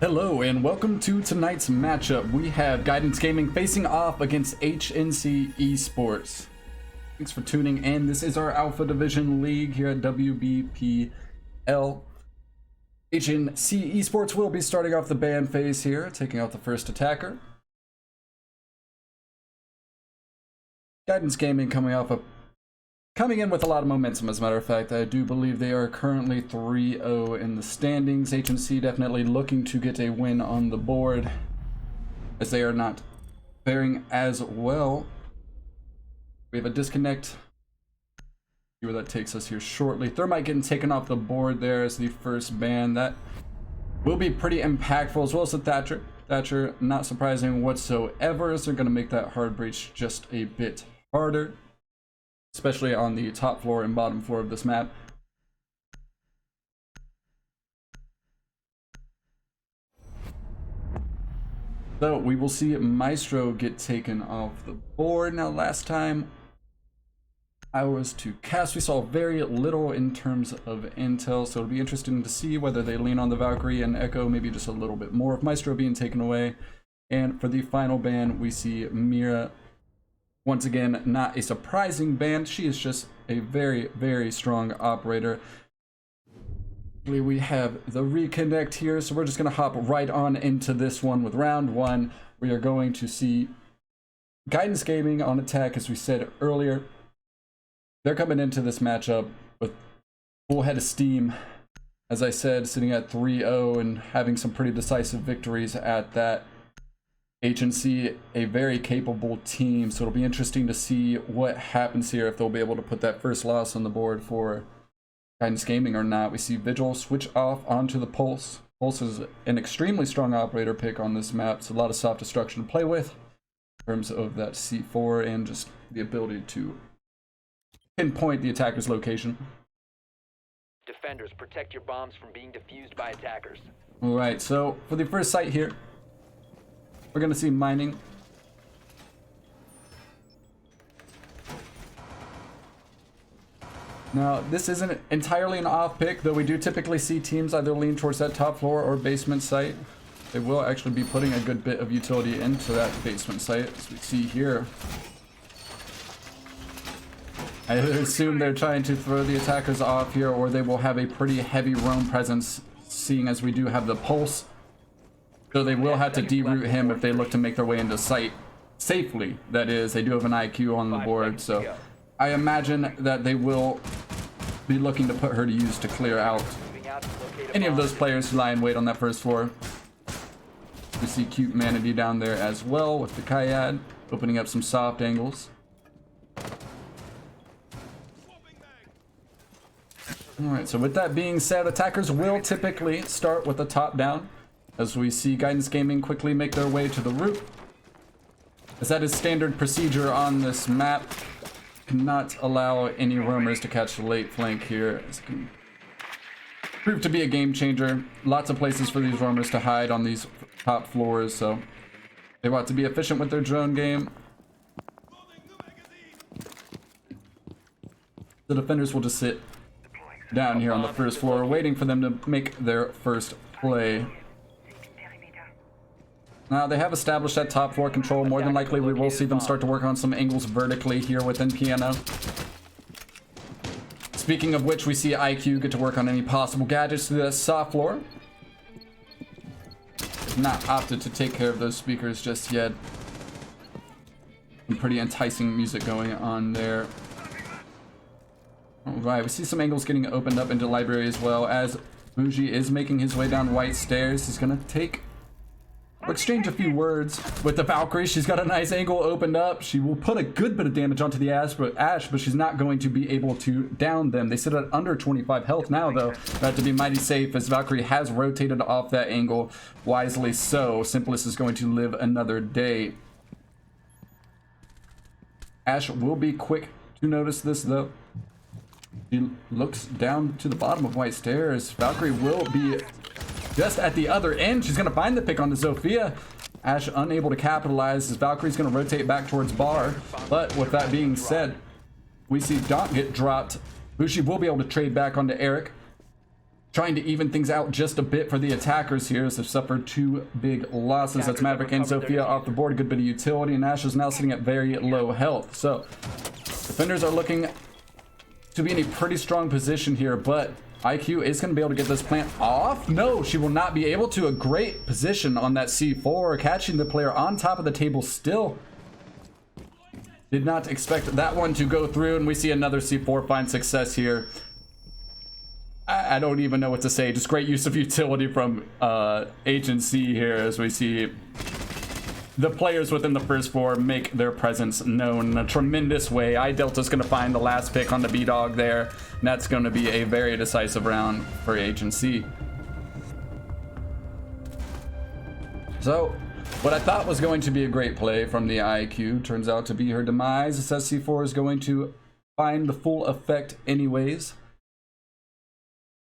Hello and welcome to tonight's matchup. We have Guidance Gaming facing off against HNC Esports. Thanks for tuning in. This is our Alpha Division League here at WBPL. HNC Esports will be starting off the ban phase here, taking out the first attacker. Guidance Gaming coming in with a lot of momentum, as a matter of fact. I do believe they are currently 3-0 in the standings. HNC definitely looking to get a win on the board, as they are not faring as well. We have a disconnect. See where that takes us here shortly. Thermite getting taken off the board there as the first ban. That will be pretty impactful, as well as the Thatcher. Thatcher, not surprising whatsoever, as they're going to make that hard breach just a bit harder, especially on the top floor and bottom floor of this map. So we will see Maestro get taken off the board. Now last time I was to cast, we saw very little in terms of intel, so it'll be interesting to see whether they lean on the Valkyrie and Echo maybe just a little bit more, with Maestro being taken away. And for the final ban, we see Mira. Once again, not a surprising ban. She is just a very, very strong operator. We have the reconnect here, so we're just going to hop right on into this one with round one. We are going to see Guidance Gaming on attack, as we said earlier. They're coming into this matchup with full head of steam. As I said, sitting at 3-0 and having some pretty decisive victories at that. HNC, a very capable team, so it'll be interesting to see what happens here, if they'll be able to put that first loss on the board for Guidance Gaming or not. We see Vigil switch off onto the Pulse. Pulse is an extremely strong operator pick on this map, so a lot of soft destruction to play with in terms of that C4 and just the ability to pinpoint the attacker's location. Defenders, protect your bombs from being defused by attackers. Alright, so for the first site here, we're going to see mining. Now, this isn't entirely an off pick, though we do typically see teams either lean towards that top floor or basement site. They will actually be putting a good bit of utility into that basement site, as we see here. I assume they're trying to throw the attackers off here, or they will have a pretty heavy roam presence, seeing as we do have the Pulse. So they will have to deroute him if they look to make their way into sight safely. That is, they do have an IQ on the board, so I imagine that they will be looking to put her to use to clear out any of those players who lie in wait on that first floor. We see Cute Manatee down there as well with the Kayad, opening up some soft angles. Alright, so with that being said, attackers will typically start with the top down, as we see Guidance Gaming quickly make their way to the roof, as that is standard procedure on this map. Cannot allow any roamers to catch the late flank here. This can prove to be a game changer. Lots of places for these roamers to hide on these top floors, so they want to be efficient with their drone game. The defenders will just sit down here on the first floor, waiting for them to make their first play. Now, they have established that top floor control. More than likely, we will see them start to work on some angles vertically here within Piano. Speaking of which, we see IQ get to work on any possible gadgets to the soft floor. Not opted to take care of those speakers just yet. Some pretty enticing music going on there. Alright, we see some angles getting opened up into library as well, as Bougie is making his way down White Stairs. He's gonna exchange a few words with the Valkyrie. She's got a nice angle opened up. She will put a good bit of damage onto the Ash, but she's not going to be able to down them. They sit at under 25 health now, though. Have to be mighty safe, as Valkyrie has rotated off that angle wisely so. Simplest is going to live another day. Ash will be quick to notice this, though. She looks down to the bottom of White Stairs. Valkyrie will be just at the other end. She's going to find the pick on the Zofia. Ash unable to capitalize, as Valkyrie's going to rotate back towards Bar. But with that being said, we see Dot get dropped. Bushi will be able to trade back onto Eric. trying to even things out just a bit for the attackers here as they've suffered 2 big losses. That's Maverick and Sophia off the board. A good bit of utility, and Ash is now sitting at very low health. So defenders are looking to be in a pretty strong position here, but IQ is going to be able to get this plant off. No, she will not be able to. A great position on that C4, catching the player on top of the table still. Did not expect that one to go through, and we see another C4 find success here. I don't even know what to say. Just great use of utility from HNC here as we see the players within the first 4 make their presence known in a tremendous way. iDelta's going to find the last pick on the B-Dog there, and that's going to be a very decisive round for HNC. So, what I thought was going to be a great play from the IQ turns out to be her demise. It says C4 is going to find the full effect anyways.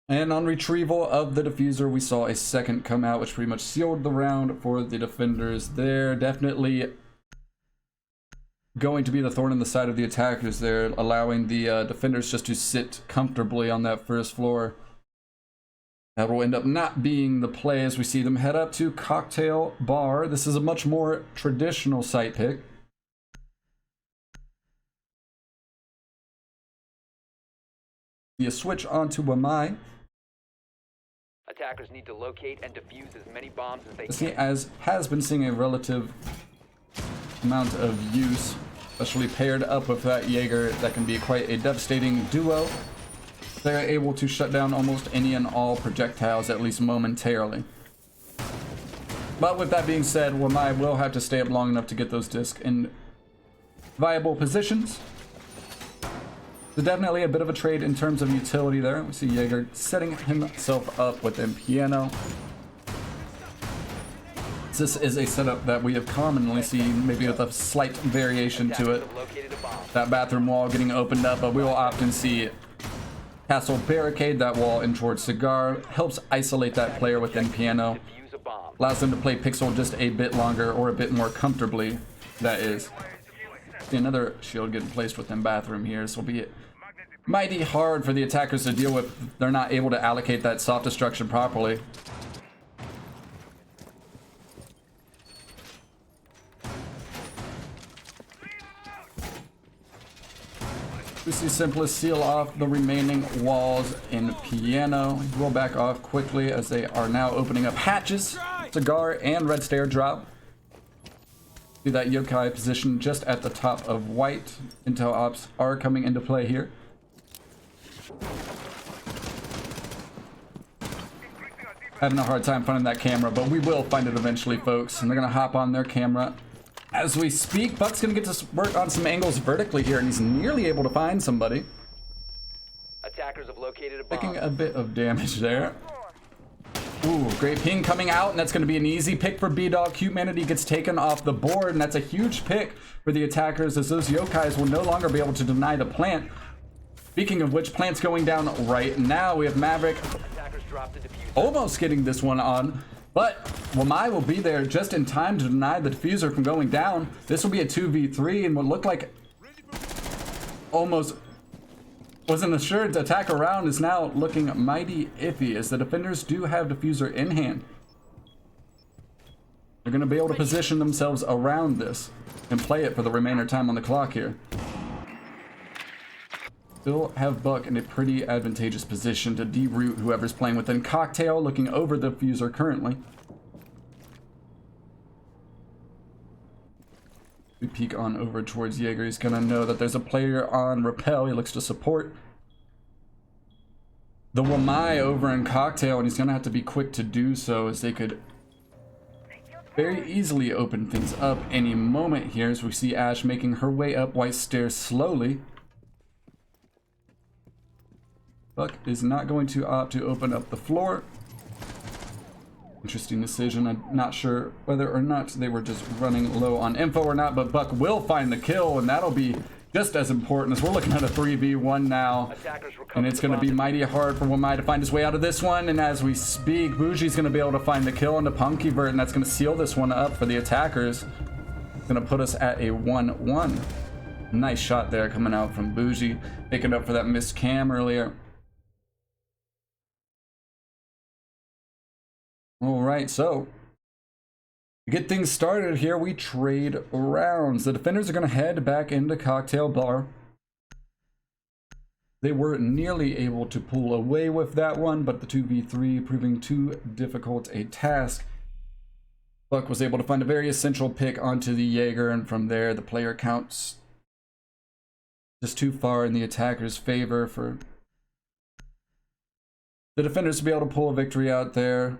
And on retrieval of the diffuser, we saw a second come out, which pretty much sealed the round for the defenders there. Definitely going to be the thorn in the side of the attackers there, allowing the defenders just to sit comfortably on that first floor. That will end up not being the play as we see them head up to Cocktail Bar. This is a much more traditional site pick. You switch onto Wamai. Attackers need to locate and defuse as many bombs as they This can. has been seeing a relative amount of use, especially paired up with that Jaeger. That can be quite a devastating duo. They're able to shut down almost any and all projectiles, at least momentarily. But with that being said, Wamai will have to stay up long enough to get those discs in viable positions. So definitely a bit of a trade in terms of utility there. We see Jaeger setting himself up within Piano. This is a setup that we have commonly seen, maybe with a slight variation to it. That bathroom wall getting opened up, but we will often see Castle barricade that wall in towards Cigar. Helps isolate that player within Piano. Allows them to play Pixel just a bit longer, or a bit more comfortably, that is. See another shield getting placed within bathroom here. This will be mighty hard for the attackers to deal with. They're not able to allocate that soft destruction properly. We see Simplest seal off the remaining walls in Piano. Roll back off quickly as they are now opening up hatches. Cigar and Red Stair drop. See that yokai position just at the top of white. Intel ops are coming into play here. Having a hard time finding that camera, but we will find it eventually, folks. And they're gonna hop on their camera as we speak. Buck's gonna get to work on some angles vertically here, and he's nearly able to find somebody. Attackers have located a bomb. Taking a bit of damage there. Ooh, great ping coming out, and that's going to be an easy pick for B-Dog. Humanity gets taken off the board, and that's a huge pick for the attackers, as those yokais will no longer be able to deny the plant. Speaking of which, plant's going down right now. We have Maverick almost getting this one on, but Wamai will be there just in time to deny the diffuser from going down. This will be a 2v3, and what looked like almost was an assured attack around is now looking mighty iffy, as the defenders do have diffuser in hand. They're going to be able to position themselves around this and play it for the remainder time on the clock here. Still have Buck in a pretty advantageous position to deroot whoever's playing within Cocktail, looking over the diffuser currently. We peek on over towards Jaeger. He's gonna know that there's a player on Repel. He looks to support the Wamai over in Cocktail, and he's gonna have to be quick to do so, as they could very easily open things up any moment here, as we see Ash making her way up White Stairs slowly. Buck is not going to opt to open up the floor. Interesting decision. I'm not sure whether or not they were just running low on info or not, but Buck will find the kill, and that'll be just as important, as we're looking at a 3v1 now. And it's going to be mighty hard for Wamai to find his way out of this one. And as we speak, Bougie's going to be able to find the kill on the Punkyvert, and that's going to seal this one up for the attackers. It's going to put us at a 1-1. Nice shot there coming out from Bougie, picking up for that missed cam earlier. All right, so to get things started here, we trade rounds. The defenders are going to head back into Cocktail Bar. They were nearly able to pull away with that one, but the 2v3 proving too difficult a task. Buck was able to find a very essential pick onto the Jaeger, and from there the player counts just too far in the attacker's favor for the defenders to be able to pull a victory out there.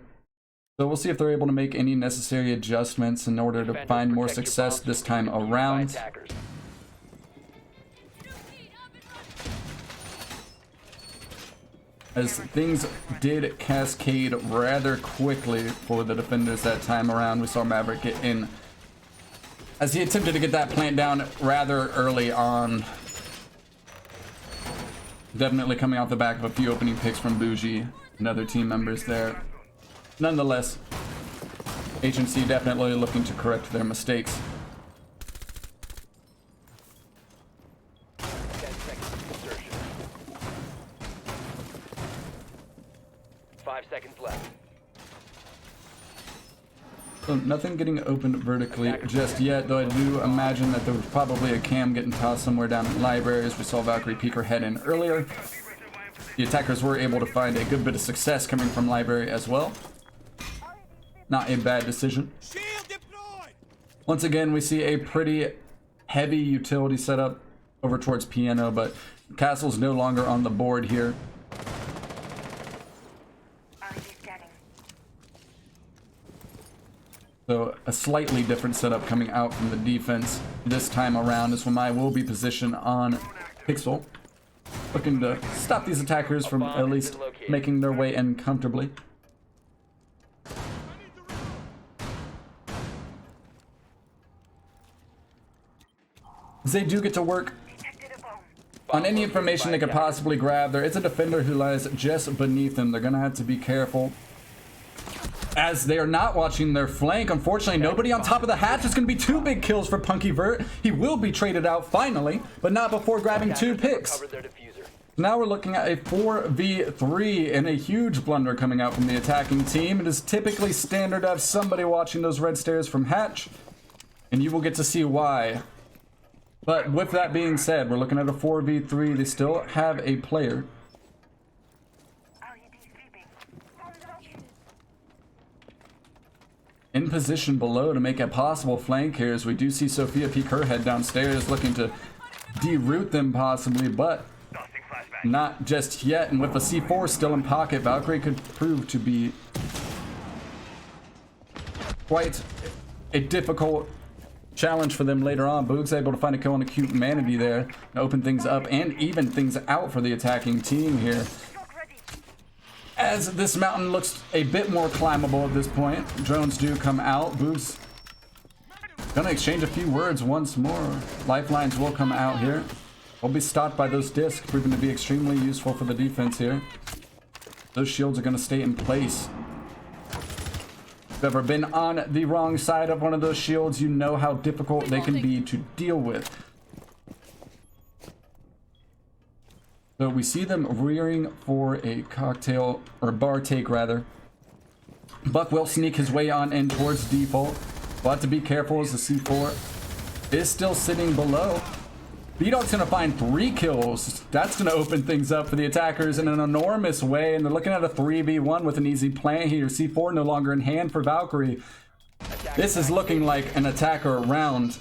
So we'll see if they're able to make any necessary adjustments in order to find more success this time around. As things did cascade rather quickly for the defenders that time around. We saw Maverick get in as he attempted to get that plant down rather early on. Definitely coming off the back of a few opening picks from Bougie and other team members there. Nonetheless, HNC definitely looking to correct their mistakes. 10 seconds to insertion. 5 seconds left. So nothing getting opened vertically just yet, though I do imagine that there was probably a cam getting tossed somewhere down in libraries. We saw Valkyrie peek her head in earlier. The attackers were able to find a good bit of success coming from library as well. Not a bad decision. Once again, we see a pretty heavy utility setup over towards Piano, but Castle's no longer on the board here. So a slightly different setup coming out from the defense this time around is when I will be positioned on Pixel, looking to stop these attackers from at least making their way in comfortably. As they do get to work on any information they could possibly grab, there is a defender who lies just beneath them. They're going to have to be careful, as they are not watching their flank. Unfortunately, nobody on top of the hatch. Is going to be 2 big kills for Punky Vert. He will be traded out finally, but not before grabbing 2 picks. Now we're looking at a 4v3 and a huge blunder coming out from the attacking team. It is typically standard to have somebody watching those red stairs from hatch, and you will get to see why. But with that being said, we're looking at a 4v3. They still have a player. In position below to make a possible flank here, as we do see Sophia peek her head downstairs looking to deroute them possibly, but not just yet. And with a C4 still in pocket, Valkyrie could prove to be quite a difficult challenge for them later on. Boog's able to find a kill on Acute Humanity there to open things up and even things out for the attacking team here, as this mountain looks a bit more climbable at this point. Drones do come out. Boog's gonna exchange a few words once more. Lifelines will come out here. Will be stopped by those discs, proving to be extremely useful for the defense here. Those shields are gonna stay in place. If you've ever been on the wrong side of one of those shields, you know how difficult they can be to deal with. So we see them rearing for a cocktail, or bar take rather. Buck will sneak his way on in towards default. We'll have to be careful as the C4 is still sitting below. B-Dog's gonna find 3 kills. That's gonna open things up for the attackers in an enormous way, and they're looking at a 3v1 with an easy plant here. C4 no longer in hand for Valkyrie. This is looking like an attacker round.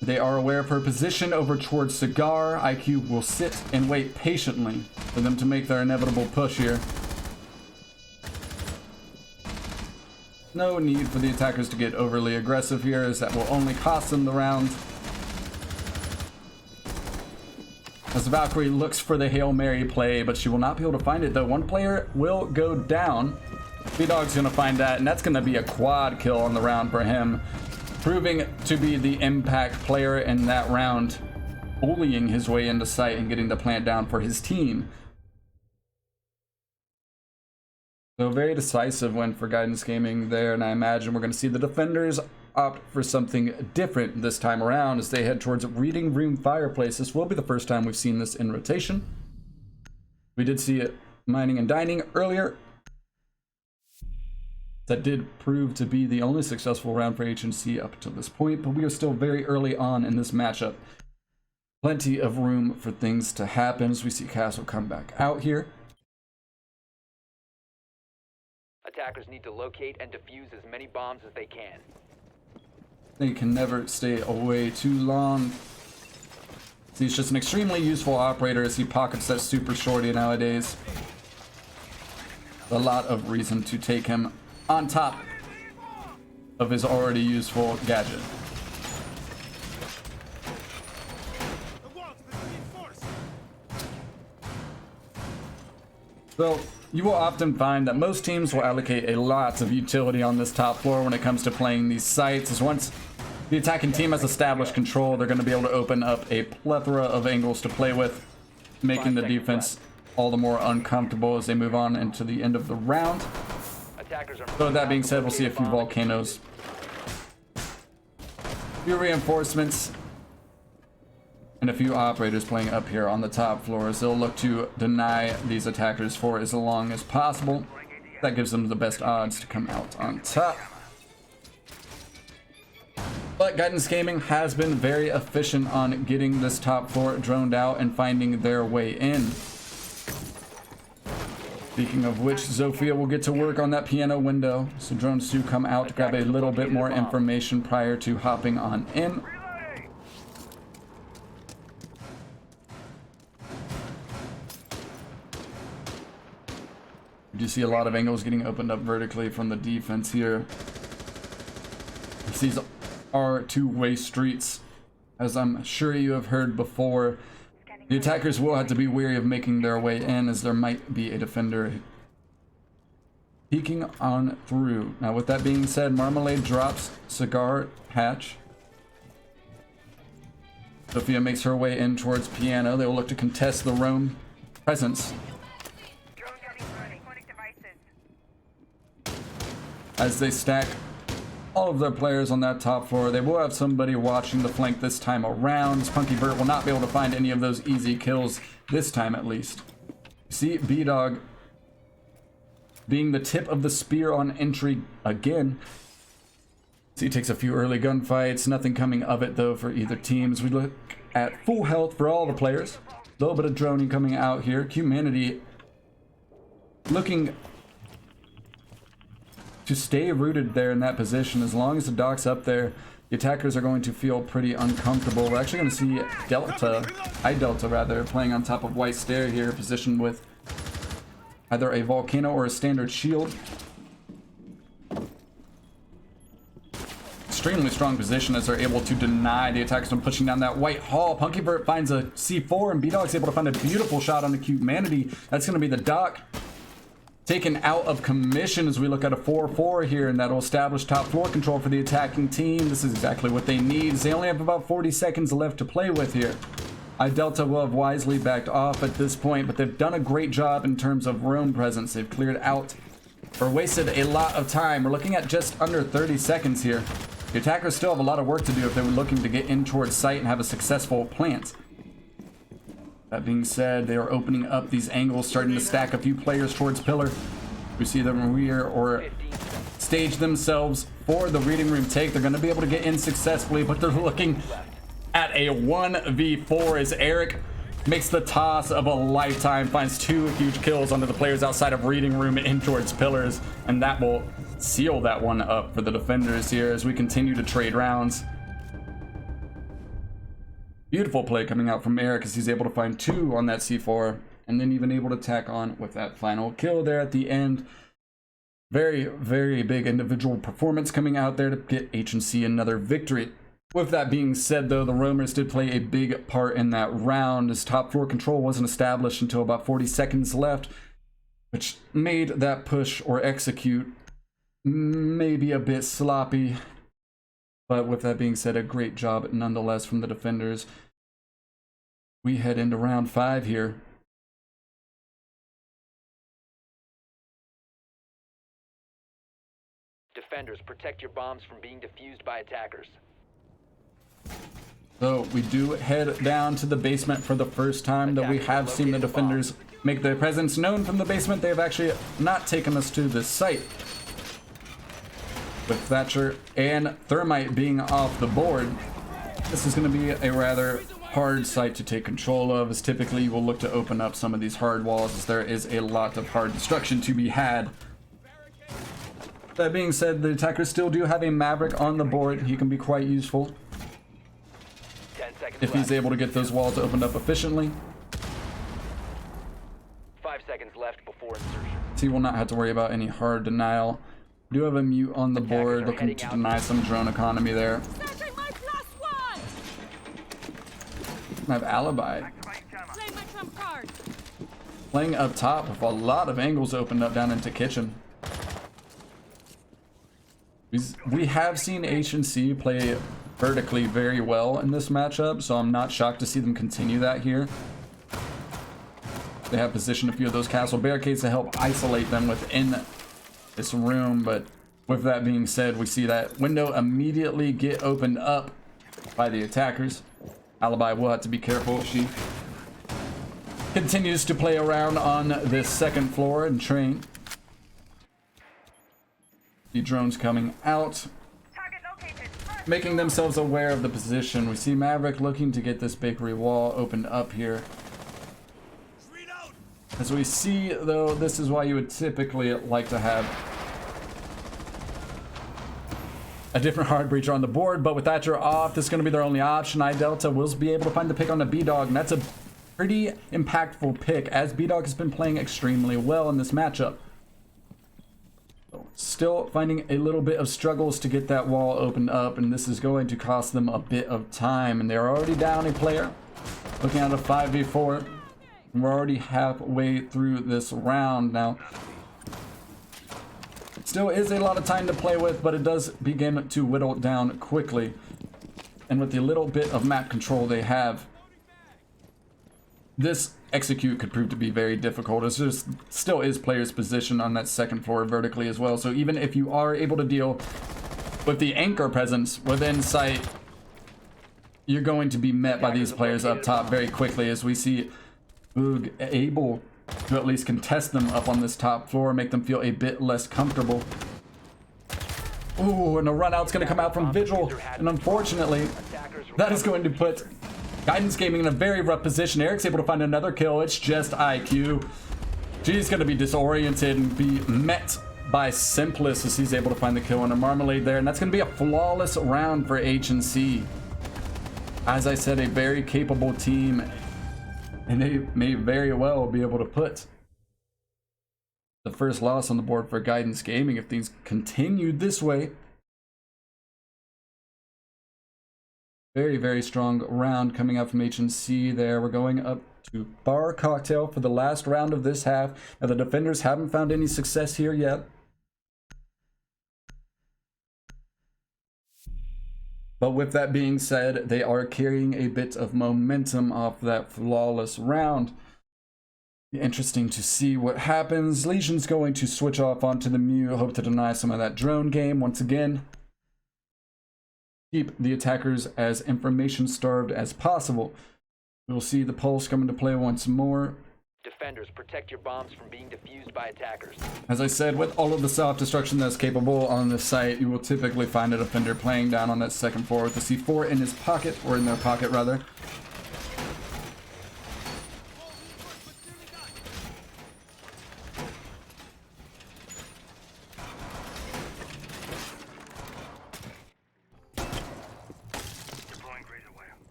They are aware of her position over towards Cigar. IQ will sit and wait patiently for them to make their inevitable push here. No need for the attackers to get overly aggressive here, as that will only cost them the round. As Valkyrie looks for the Hail Mary play, but she will not be able to find it, though. One player will go down. B-Dog's gonna find that, and that's gonna be a quad kill on the round for him, proving to be the impact player in that round, bullying his way into sight and getting the plant down for his team. So very decisive win for Guidance Gaming there, and I imagine we're going to see the defenders opt for something different this time around as they head towards Reading Room Fireplace. This will be the first time we've seen this in rotation. We did see it Mining and Dining earlier. That did prove to be the only successful round for HNC up until this point, but we are still very early on in this matchup. Plenty of room for things to happen as we see Castle come back out here. Attackers need to locate and defuse as many bombs as they can. They can never stay away too long. See, he's just an extremely useful operator as he pockets that super shorty nowadays. A lot of reason to take him on top of his already useful gadget. So, you will often find that most teams will allocate a lot of utility on this top floor when it comes to playing these sites, as once the attacking team has established control, they're going to be able to open up a plethora of angles to play with, making the defense all the more uncomfortable as they move on into the end of the round. So with that being said, we'll see a few volcanoes, a few reinforcements, and a few operators playing up here on the top floors. They'll look to deny these attackers for as long as possible. That gives them the best odds to come out on top. But Guidance Gaming has been very efficient on getting this top floor droned out and finding their way in. Speaking of which, Zofia will get to work on that piano window, so drones do come out to grab a little bit more information prior to hopping on in. You do see a lot of angles getting opened up vertically from the defense here. These are two-way streets, as I'm sure you have heard before. The attackers will have to be wary of making their way in, as there might be a defender peeking on through. Now, with that being said, Marmalade drops Cigar Hatch. Sophia makes her way in towards Piano. They will look to contest the roam presence. As they stack all of their players on that top floor, they will have somebody watching the flank this time around. Punky Bert will not be able to find any of those easy kills this time, at least. You see B-Dog being the tip of the spear on entry again. See, he takes a few early gunfights, nothing coming of it though for either team. As we look at full health for all the players, a little bit of droning coming out here. Humanity looking to stay rooted there in that position. As long as the dock's up there, the attackers are going to feel pretty uncomfortable. We're actually going to see Delta rather, playing on top of White Stair here, positioned with either a volcano or a standard shield. Extremely strong position as they're able to deny the attackers from pushing down that white hall. Punky Bert finds a C4, and B-Dog's able to find a beautiful shot on the Humanity. That's going to be the dock taken out of commission as we look at a 4-4 here, and that'll establish top floor control for the attacking team. This is exactly what they need. They only have about 40 seconds left to play with here. Delta will have wisely backed off at this point, but they've done a great job in terms of roam presence. They've cleared out or wasted a lot of time. We're looking at just under 30 seconds here. The attackers still have a lot of work to do if they were looking to get in towards site and have a successful plant. That being said, they are opening up these angles, starting to stack a few players towards pillar. We see them rear or stage themselves for the reading room take. They're going to be able to get in successfully, but they're looking at a 1v4 as Eric makes the toss of a lifetime, finds two huge kills onto the players outside of reading room in towards pillars, and that will seal that one up for the defenders here as we continue to trade rounds. Beautiful play coming out from Eric as he's able to find two on that C4 and then even able to tack on with that final kill there at the end. Very, very big individual performance coming out there to get HNC another victory. With that being said though, the Roamers did play a big part in that round as top floor control wasn't established until about 40 seconds left, which made that push or execute maybe a bit sloppy. But with that being said, a great job nonetheless from the defenders. We head into round 5 here. Defenders, protect your bombs from being defused by attackers. So we do head down to the basement for the first time, though we have seen the defenders make their presence known from the basement. They have actually not taken us to this site. with Thatcher and Thermite being off the board, this is going to be a rather hard site to take control of, as typically you will look to open up some of these hard walls, as there is a lot of hard destruction to be had. That being said, the attackers still do have a Maverick on the board. He can be quite useful 10 seconds if he's left. able to get those walls opened up efficiently. 5 seconds left before insertion. So he will not have to worry about any hard denial. We do have a mute on the board, are looking heading to out. deny some drone economy there. Setting my plus one! I have Alibi Play my trump card. playing up top with a lot of angles opened up down into kitchen. We have seen HNC play vertically very well in this matchup, so I'm not shocked to see them continue that here. They have positioned a few of those castle barricades to help isolate them within this room, but with that being said, we see that window immediately get opened up by the attackers. Alibi will have to be careful. She continues to play around on this second floor and train. The drones coming out, making themselves aware of the position. We see Maverick looking to get this bakery wall opened up here. As we see, though, this is why you would typically like to have a different hard breacher on the board, but with Thatcher off, this is going to be their only option. iDelta will be able to find the pick on the B-Dog, and that's a pretty impactful pick, as B-Dog has been playing extremely well in this matchup. Still finding a little bit of struggles to get that wall opened up, and this is going to cost them a bit of time, and they're already down a player. Looking at a 5v4, and we're already halfway through this round now. Still is a lot of time to play with, but it does begin to whittle down quickly. And with the little bit of map control they have, this execute could prove to be very difficult, as there still is players positioned on that second floor vertically as well. So even if you are able to deal with the anchor presence within sight, you're going to be met by these players up top very quickly, as we see Boog able to at least contest them up on this top floor, make them feel a bit less comfortable. Ooh, and a run out's going to come out from Vigil, and unfortunately, that is going to put Guidance Gaming in a very rough position. Eric's able to find another kill. It's just IQ. She's going to be disoriented and be met by Simplest, as he's able to find the kill on a Marmalade there, and that's going to be a flawless round for HNC. As I said, a very capable team, and they may very well be able to put the first loss on the board for Guidance Gaming if things continued this way. Very, very strong round coming out from HNC there. We're going up to Bar Cocktail for the last round of this half. Now, the defenders haven't found any success here yet. But with that being said, they are carrying a bit of momentum off that flawless round. Interesting to see what happens. Legion's going to switch off onto the Mew, hope to deny some of that drone game once again. Keep the attackers as information starved as possible. We'll see the Pulse come into play once more. Defenders, protect your bombs from being defused by attackers. As I said, with all of the self-destruction that's capable on this site, you will typically find a defender playing down on that second floor with the C4 in his pocket, or in their pocket rather.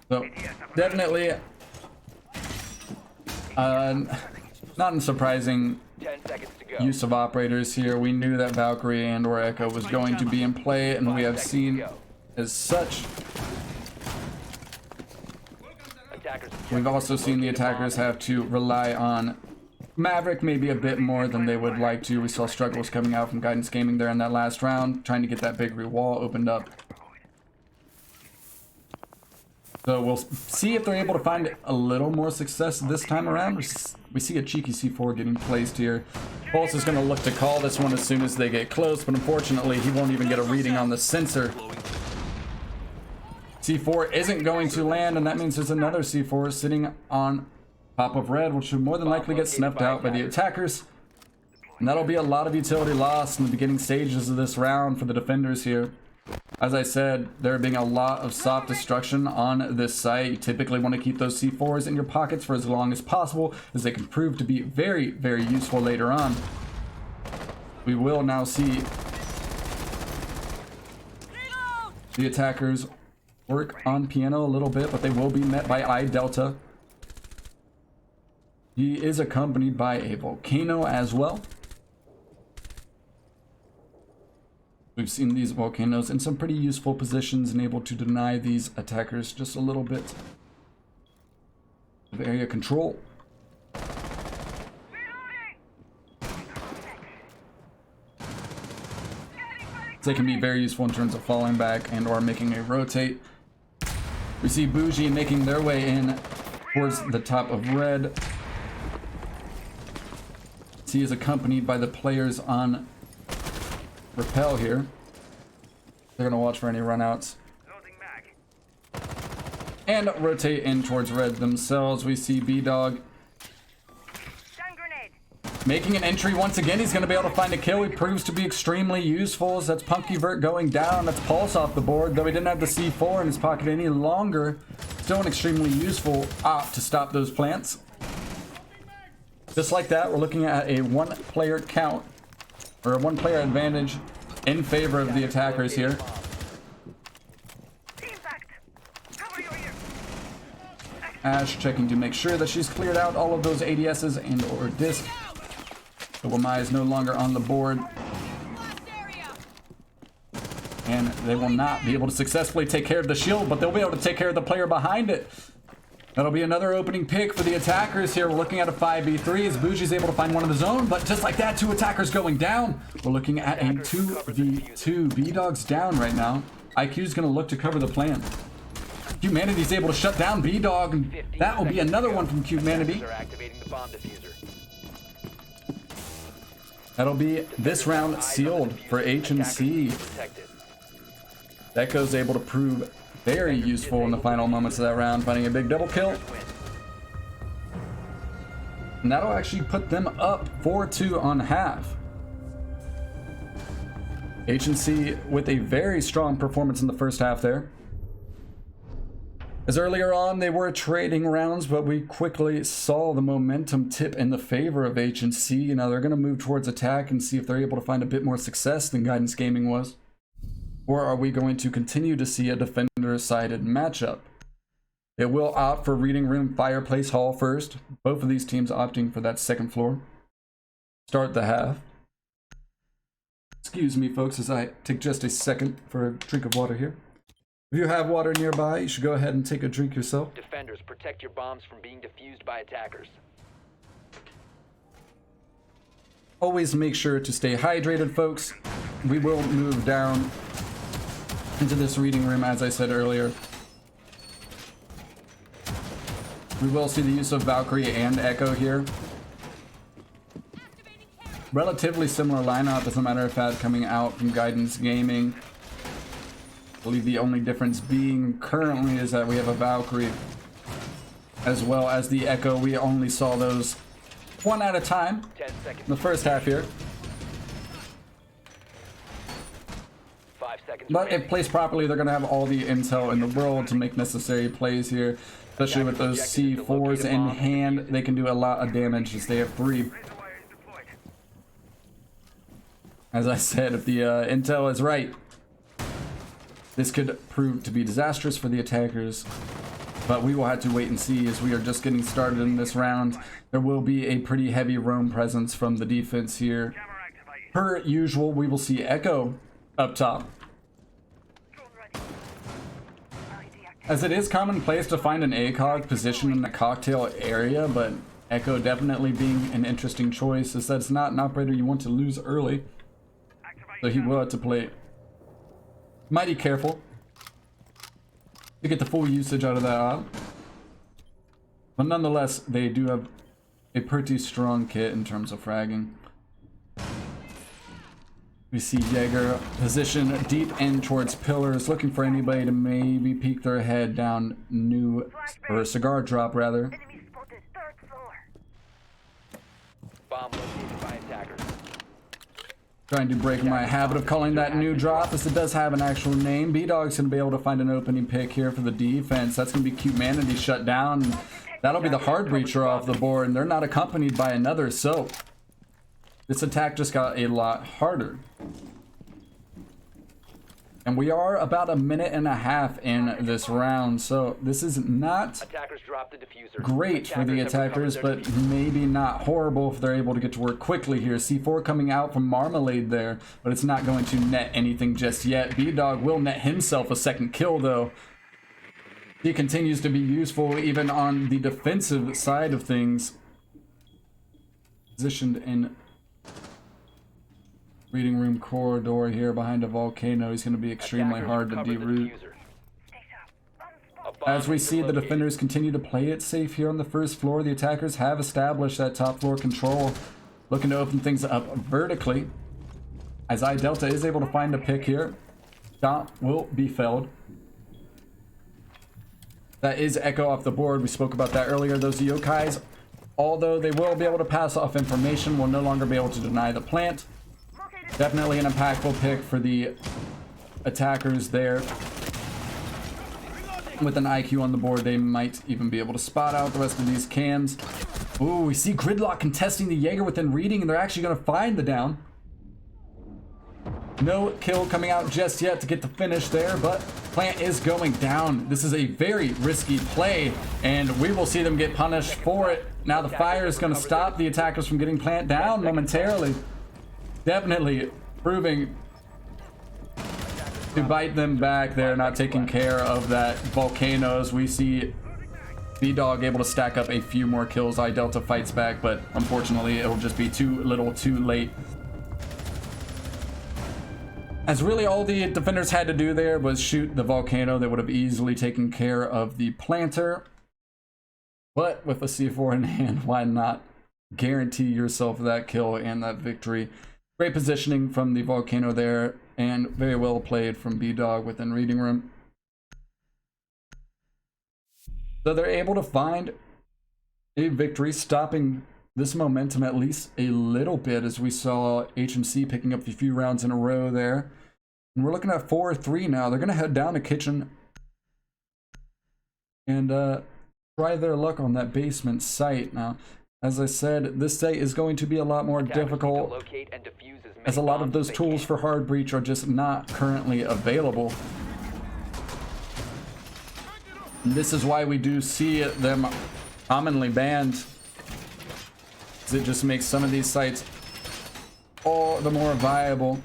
So, definitely not unsurprising 10 seconds to go. use of operators here. We knew that Valkyrie and or Echo was going to be in play, and we have seen as such. We've also seen the attackers have to rely on Maverick maybe a bit more than they would like to. We saw struggles coming out from Guidance Gaming there in that last round, trying to get that bakery wall opened up. So we'll see if they're able to find a little more success this time around. We see a cheeky C4 getting placed here. Pulse is going to look to call this one as soon as they get close, but unfortunately he won't even get a reading on the sensor. C4 isn't going to land, and that means there's another C4 sitting on top of red, which should more than likely get snuffed out by the attackers. And that'll be a lot of utility lost in the beginning stages of this round for the defenders here. As I said, there being a lot of soft destruction on this site. You typically want to keep those C4s in your pockets for as long as possible, as they can prove to be very, very useful later on. We will now see the attackers work on piano a little bit, but they will be met by I Delta. He is accompanied by a volcano as well. We've seen these volcanoes in some pretty useful positions and able to deny these attackers just a little bit of area control. They can be very useful in terms of falling back and or making a rotate. We see Bougie making their way in towards the top of red. He is accompanied by the players on Repel here. They're going to watch for any runouts. And rotate in towards red themselves. We see B-Dog making an entry once again. He's going to be able to find a kill. He proves to be extremely useful. As that's Punky Vert going down. That's Pulse off the board. Though he didn't have the C4 in his pocket any longer. Still an extremely useful op to stop those plants. Just like that, we're looking at a one-player count, or a one-player advantage in favor of the attackers here. Ash checking to make sure that she's cleared out all of those ADSs and or disc. So Wamai is no longer on the board. And they will not be able to successfully take care of the shield, but they'll be able to take care of the player behind it. That'll be another opening pick for the attackers here. We're looking at a 5v3 as Bougie's able to find one of his own, but just like that, two attackers going down. We're looking at a 2v2. B-Dog's down right now. IQ's gonna look to cover the plan. Humanity's able to shut down B-Dog, and that will be another one from Humanity. That'll be this round sealed for HNC. Echo's able to prove very useful in the final moments of that round, finding a big double kill. And that'll actually put them up 4-2 on half. HNC with a very strong performance in the first half there. As earlier on, they were trading rounds, but we quickly saw the momentum tip in the favor of HNC. Now they're going to move towards attack and see if they're able to find a bit more success than Guidance Gaming was. Or are we going to continue to see a defender-sided matchup? It will opt for Reading Room Fireplace Hall first. Both of these teams opting for that second floor. Start the half. Excuse me, folks, as I take just a second for a drink of water here. If you have water nearby, you should go ahead and take a drink yourself. Defenders, protect your bombs from being defused by attackers. Always make sure to stay hydrated, folks. We will move down into this reading room, as I said earlier. We will see the use of Valkyrie and Echo here. Relatively similar lineup, as a matter of fact, coming out from Guidance Gaming. I believe the only difference being currently is that we have a Valkyrie as well as the Echo. We only saw those one at a time in the first half here. But if placed properly, they're going to have all the intel in the world to make necessary plays here. Especially with those C4s in hand, they can do a lot of damage as they have 3. As I said, if the intel is right, this could prove to be disastrous for the attackers. But we will have to wait and see, as we are just getting started in this round. There will be a pretty heavy roam presence from the defense here. Per usual, we will see Echo up top, as it is commonplace to find an ACOG position in the cocktail area, but Echo definitely being an interesting choice, as that's not an operator you want to lose early. So he will have to play mighty careful to get the full usage out of that op. But nonetheless, they do have a pretty strong kit in terms of fragging. We see Jaeger positioned deep in towards pillars, looking for anybody to maybe peek their head down new, or cigar drop rather. Bomb located by attackers. Trying to break my habit of calling that new drop, as it does have an actual name. B-Dog's going to be able to find an opening pick here for the defense. That's going to be Humanity shut down. That'll be the hard breacher off the board, and they're not accompanied by another, so this attack just got a lot harder. And we are about a minute and a half in this round, so this is not great for the attackers, but maybe not horrible if they're able to get to work quickly here. C4 coming out from Marmalade there, but it's not going to net anything just yet. B-Dog will net himself a second kill, though. He continues to be useful even on the defensive side of things. Positioned in reading room corridor here behind a volcano. He's going to be extremely hard to deroute. As we see the defenders continue to play it safe here on the first floor, the attackers have established that top floor control, looking to open things up vertically. As I-Delta is able to find a pick here, Dot will be felled. That is Echo off the board. We spoke about that earlier. Those yokais, although they will be able to pass off information, will no longer be able to deny the plant. Definitely an impactful pick for the attackers there. With an IQ on the board, they might even be able to spot out the rest of these cams. Ooh, we see Gridlock contesting the Jaeger within reading, and they're actually going to find the down. No kill coming out just yet to get the finish there, but plant is going down. This is a very risky play, and we will see them get punished for it. Now the fire is going to stop the attackers from getting plant down momentarily. Definitely proving to bite them back there, not taking care of that volcano. As we see B-Dog able to stack up a few more kills. I-Delta fights back, but unfortunately it'll just be too little too late. As really all the defenders had to do there was shoot the volcano. They would have easily taken care of the planter. But with a C4 in hand, why not guarantee yourself that kill and that victory? Great positioning from the volcano there, and very well played from B-Dog within reading room. So they're able to find a victory, stopping this momentum at least a little bit, as we saw HNC picking up a few rounds in a row there. And we're looking at 4-3 now. They're going to head down to kitchen and try their luck on that basement site. Now, as I said, this site is going to be a lot more difficult, as a lot of those tools for hard breach are just not currently available. And this is why we do see them commonly banned. It just makes some of these sites all the more viable.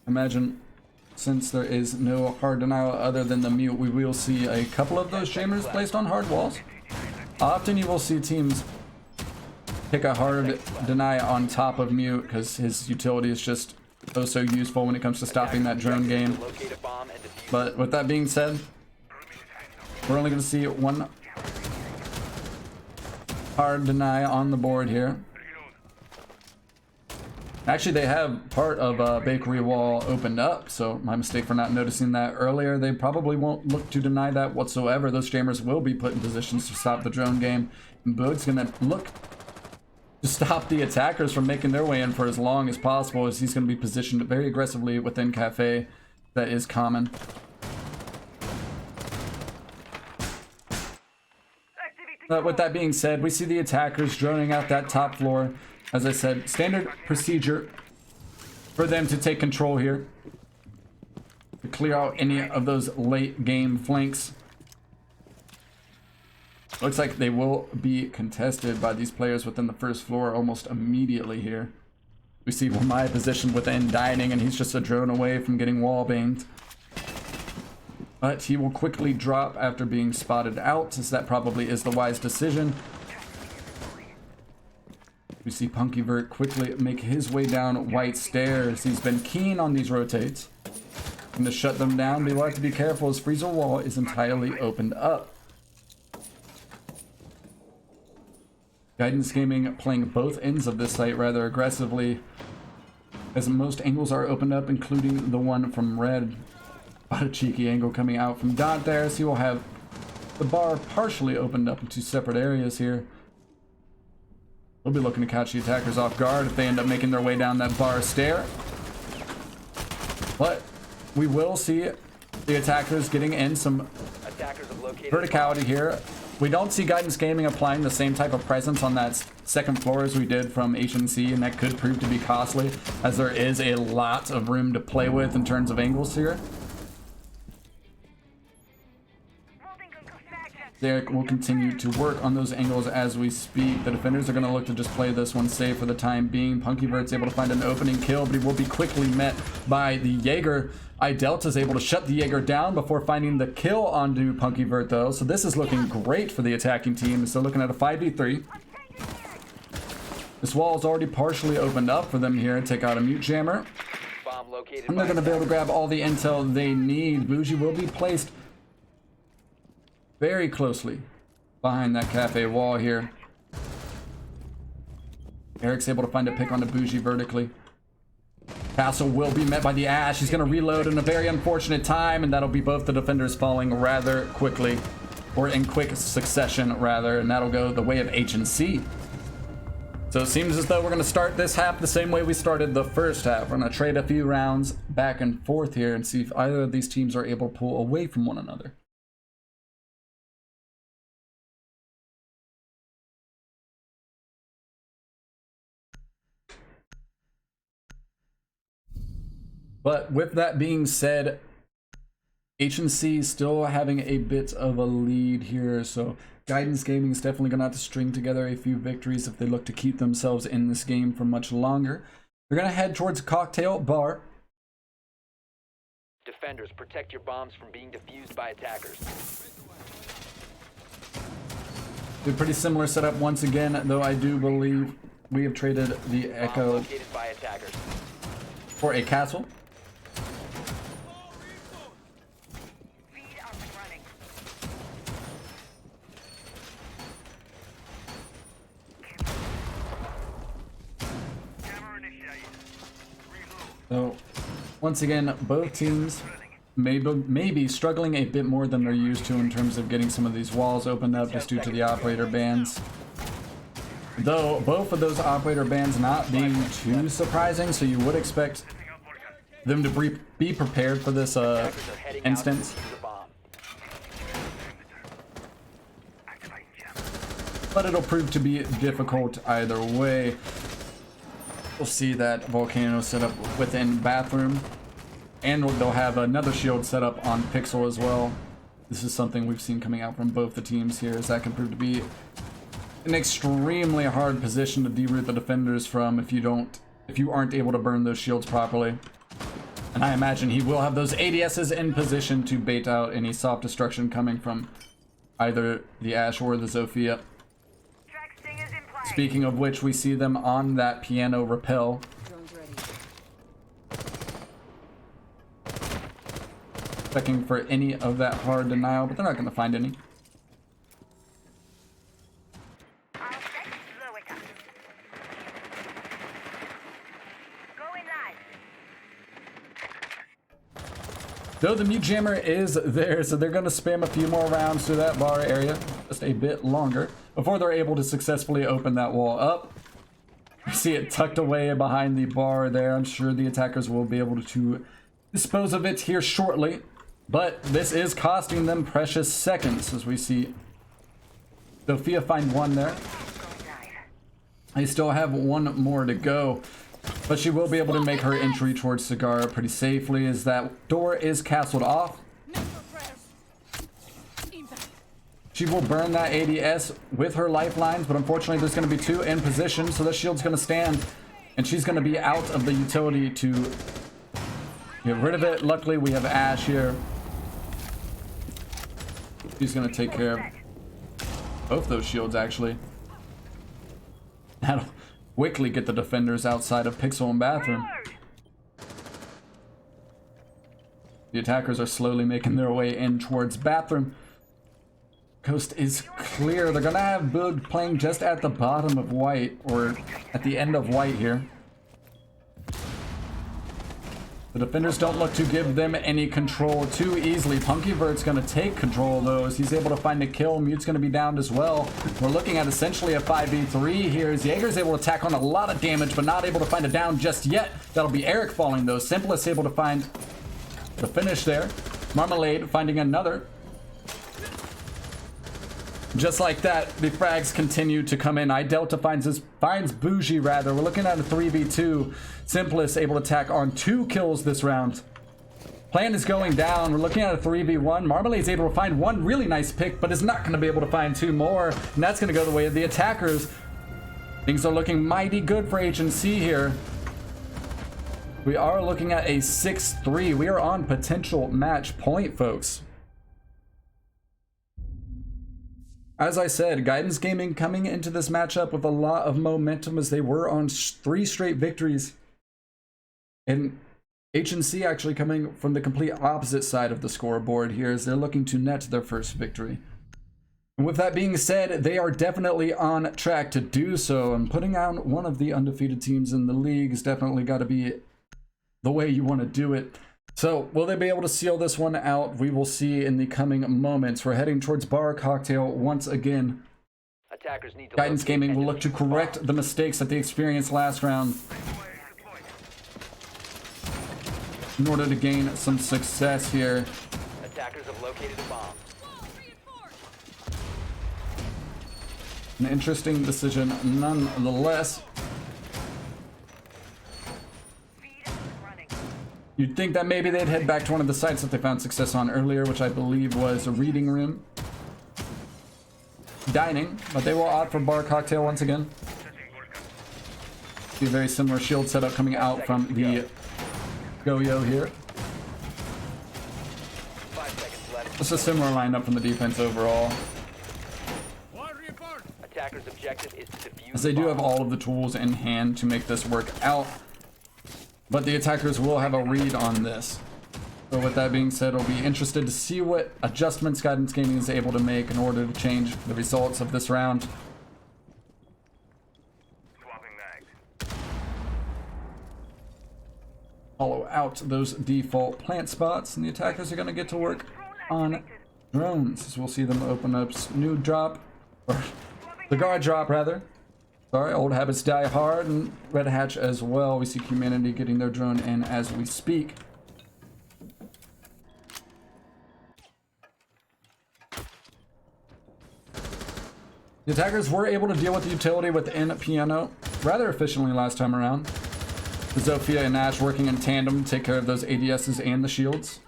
Imagine, since there is no hard denial other than the mute, we will see a couple of those jammers placed on hard walls. Often you will see teams pick a hard deny on top of mute, because his utility is just so useful when it comes to stopping that drone game. But with that being said, we're only going to see one hard deny on the board here. Actually, they have part of a bakery wall opened up, so my mistake for not noticing that earlier. They probably won't look to deny that whatsoever. Those jammers will be put in positions to stop the drone game. And Boog's going to look to stop the attackers from making their way in for as long as possible, as he's going to be positioned very aggressively within Kafe. That is common. But with that being said, we see the attackers droning out that top floor. As I said, standard procedure for them to take control here, to clear out any of those late game flanks. Looks like they will be contested by these players within the first floor almost immediately here. We see Wamai positioned within dining, and he's just a drone away from getting wall banged. But he will quickly drop after being spotted out, as that probably is the wise decision. We see Punkyvert quickly make his way down white stairs. He's been keen on these rotates. And to shut them down, they will have to be careful, as Freezer Wall is entirely opened up. Guidance Gaming playing both ends of this site rather aggressively, as most angles are opened up, including the one from red. What a cheeky angle coming out from Dot there. So you'll have the bar partially opened up into separate areas here. We'll be looking to catch the attackers off guard if they end up making their way down that bar stair. But we will see the attackers getting in some verticality here. We don't see Guidance Gaming applying the same type of presence on that second floor as we did from HNC, and that could prove to be costly, as there is a lot of room to play with in terms of angles here. Derek will continue to work on those angles as we speak. The defenders are going to look to just play this one safe for the time being. Punkyvert's able to find an opening kill, but he will be quickly met by the Jaeger. iDelta's able to shut the Jaeger down before finding the kill onto Punkyvert though. So this is looking great for the attacking team. So looking at a 5v3. This wall is already partially opened up for them here. Take out a mute jammer. And they're going to be able to grab all the intel they need. Bougie will be placed very closely behind that Kafe wall here. Eric's able to find a pick on the Bougie vertically. Castle will be met by the Ash. He's going to reload in a very unfortunate time, and that'll be both the defenders falling rather quickly, or in quick succession rather, and that'll go the way of HNC. So it seems as though we're going to start this half the same way we started the first half. We're going to trade a few rounds back and forth here and see if either of these teams are able to pull away from one another. But with that being said, HNC still having a bit of a lead here, so Guidance Gaming is definitely going to have to string together a few victories if they look to keep themselves in this game for much longer. They're going to head towards Cocktail Bar. Defenders, protect your bombs from being defused by attackers. A pretty similar setup once again, though I do believe we have traded the Echo Located by attackers. for a castle. So, once again, both teams may be struggling a bit more than they're used to in terms of getting some of these walls opened up just due to the operator bans. Though, both of those operator bans not being too surprising, so you would expect them to be prepared for this instance. But it'll prove to be difficult either way. We'll see that Volcano set up within bathroom, and they'll have another shield set up on Pixel as well. This is something we've seen coming out from both the teams here, as that can prove to be an extremely hard position to deroot the defenders from if you aren't able to burn those shields properly. And I imagine he will have those ADSs in position to bait out any soft destruction coming from either the Ash or the Zofia. Speaking of which, we see them on that piano rappel. Checking for any of that hard denial, but they're not going to find any. Though the mute jammer is there, so they're going to spam a few more rounds through that bar area, just a bit longer, before they're able to successfully open that wall up. You see it tucked away behind the bar there. I'm sure the attackers will be able to dispose of it here shortly, but this is costing them precious seconds, as we see Sophia find one there. They still have one more to go. But she will be able to make her entry towards Cigar pretty safely, as that door is castled off. She will burn that ADS with her lifelines, but unfortunately there's going to be two in position, so the shield's going to stand, and she's going to be out of the utility to get rid of it. Luckily we have Ash here. She's going to take care of both those shields, actually. That'll quickly get the defenders outside of Pixel and Bathroom. The attackers are slowly making their way in towards Bathroom. Coast is clear. They're gonna have Boog playing just at the bottom of white, or at the end of white here. The defenders don't look to give them any control too easily. Punkyvert's going to take control of those. He's able to find a kill. Mute's going to be downed as well. We're looking at essentially a 5v3 here. As Jaeger's able to attack on a lot of damage, but not able to find a down just yet. That'll be Eric falling though. Simplest able to find the finish there. Marmalade finding another. Just like that, the frags continue to come in. Delta finds Bougie rather. We're looking at a 3v2. Simplest able to attack on 2 kills this round. Plan is going down. We're looking at a 3v1. Marmalade's able to find 1 really nice pick, but is not going to be able to find 2 more. And that's going to go the way of the attackers. Things are looking mighty good for HNC here. We are looking at a 6-3. We are on potential match point, folks. As I said, Guidance Gaming coming into this matchup with a lot of momentum as they were on 3 straight victories. And HNC actually coming from the complete opposite side of the scoreboard here as they're looking to net their first victory. And with that being said, they are definitely on track to do so. And putting out one of the undefeated teams in the league has definitely got to be the way you want to do it. So, will they be able to seal this one out? We will see in the coming moments. We're heading towards Bar Cocktail once again. Attackers need to Guidance Gaming will look to correct the mistakes that they experienced last round in order to gain some success here. Attackers have located a bomb. An interesting decision nonetheless. You'd think that maybe they'd head back to one of the sites that they found success on earlier, which I believe was a reading room. Dining, but they will opt for Bar Cocktail once again. See a very similar shield setup coming out from the Go-Yo here. 5 seconds left. Just a similar lineup from the defense overall. Attackers' objective is to defuse As they do have bomb. all of the tools in hand to make this work out. But the attackers will have a read on this. So with that being said, I'll be interested to see what adjustments Guidance Gaming is able to make in order to change the results of this round. Follow out those default plant spots, and the attackers are going to get to work on drones. As we'll see them open up new drop, or the guard drop rather. Sorry, old habits die hard, and Red Hatch as well. We see Humanity getting their drone in as we speak. The attackers were able to deal with the utility within Piano rather efficiently last time around. Zofia and Ash working in tandem to take care of those ADSs and the shields.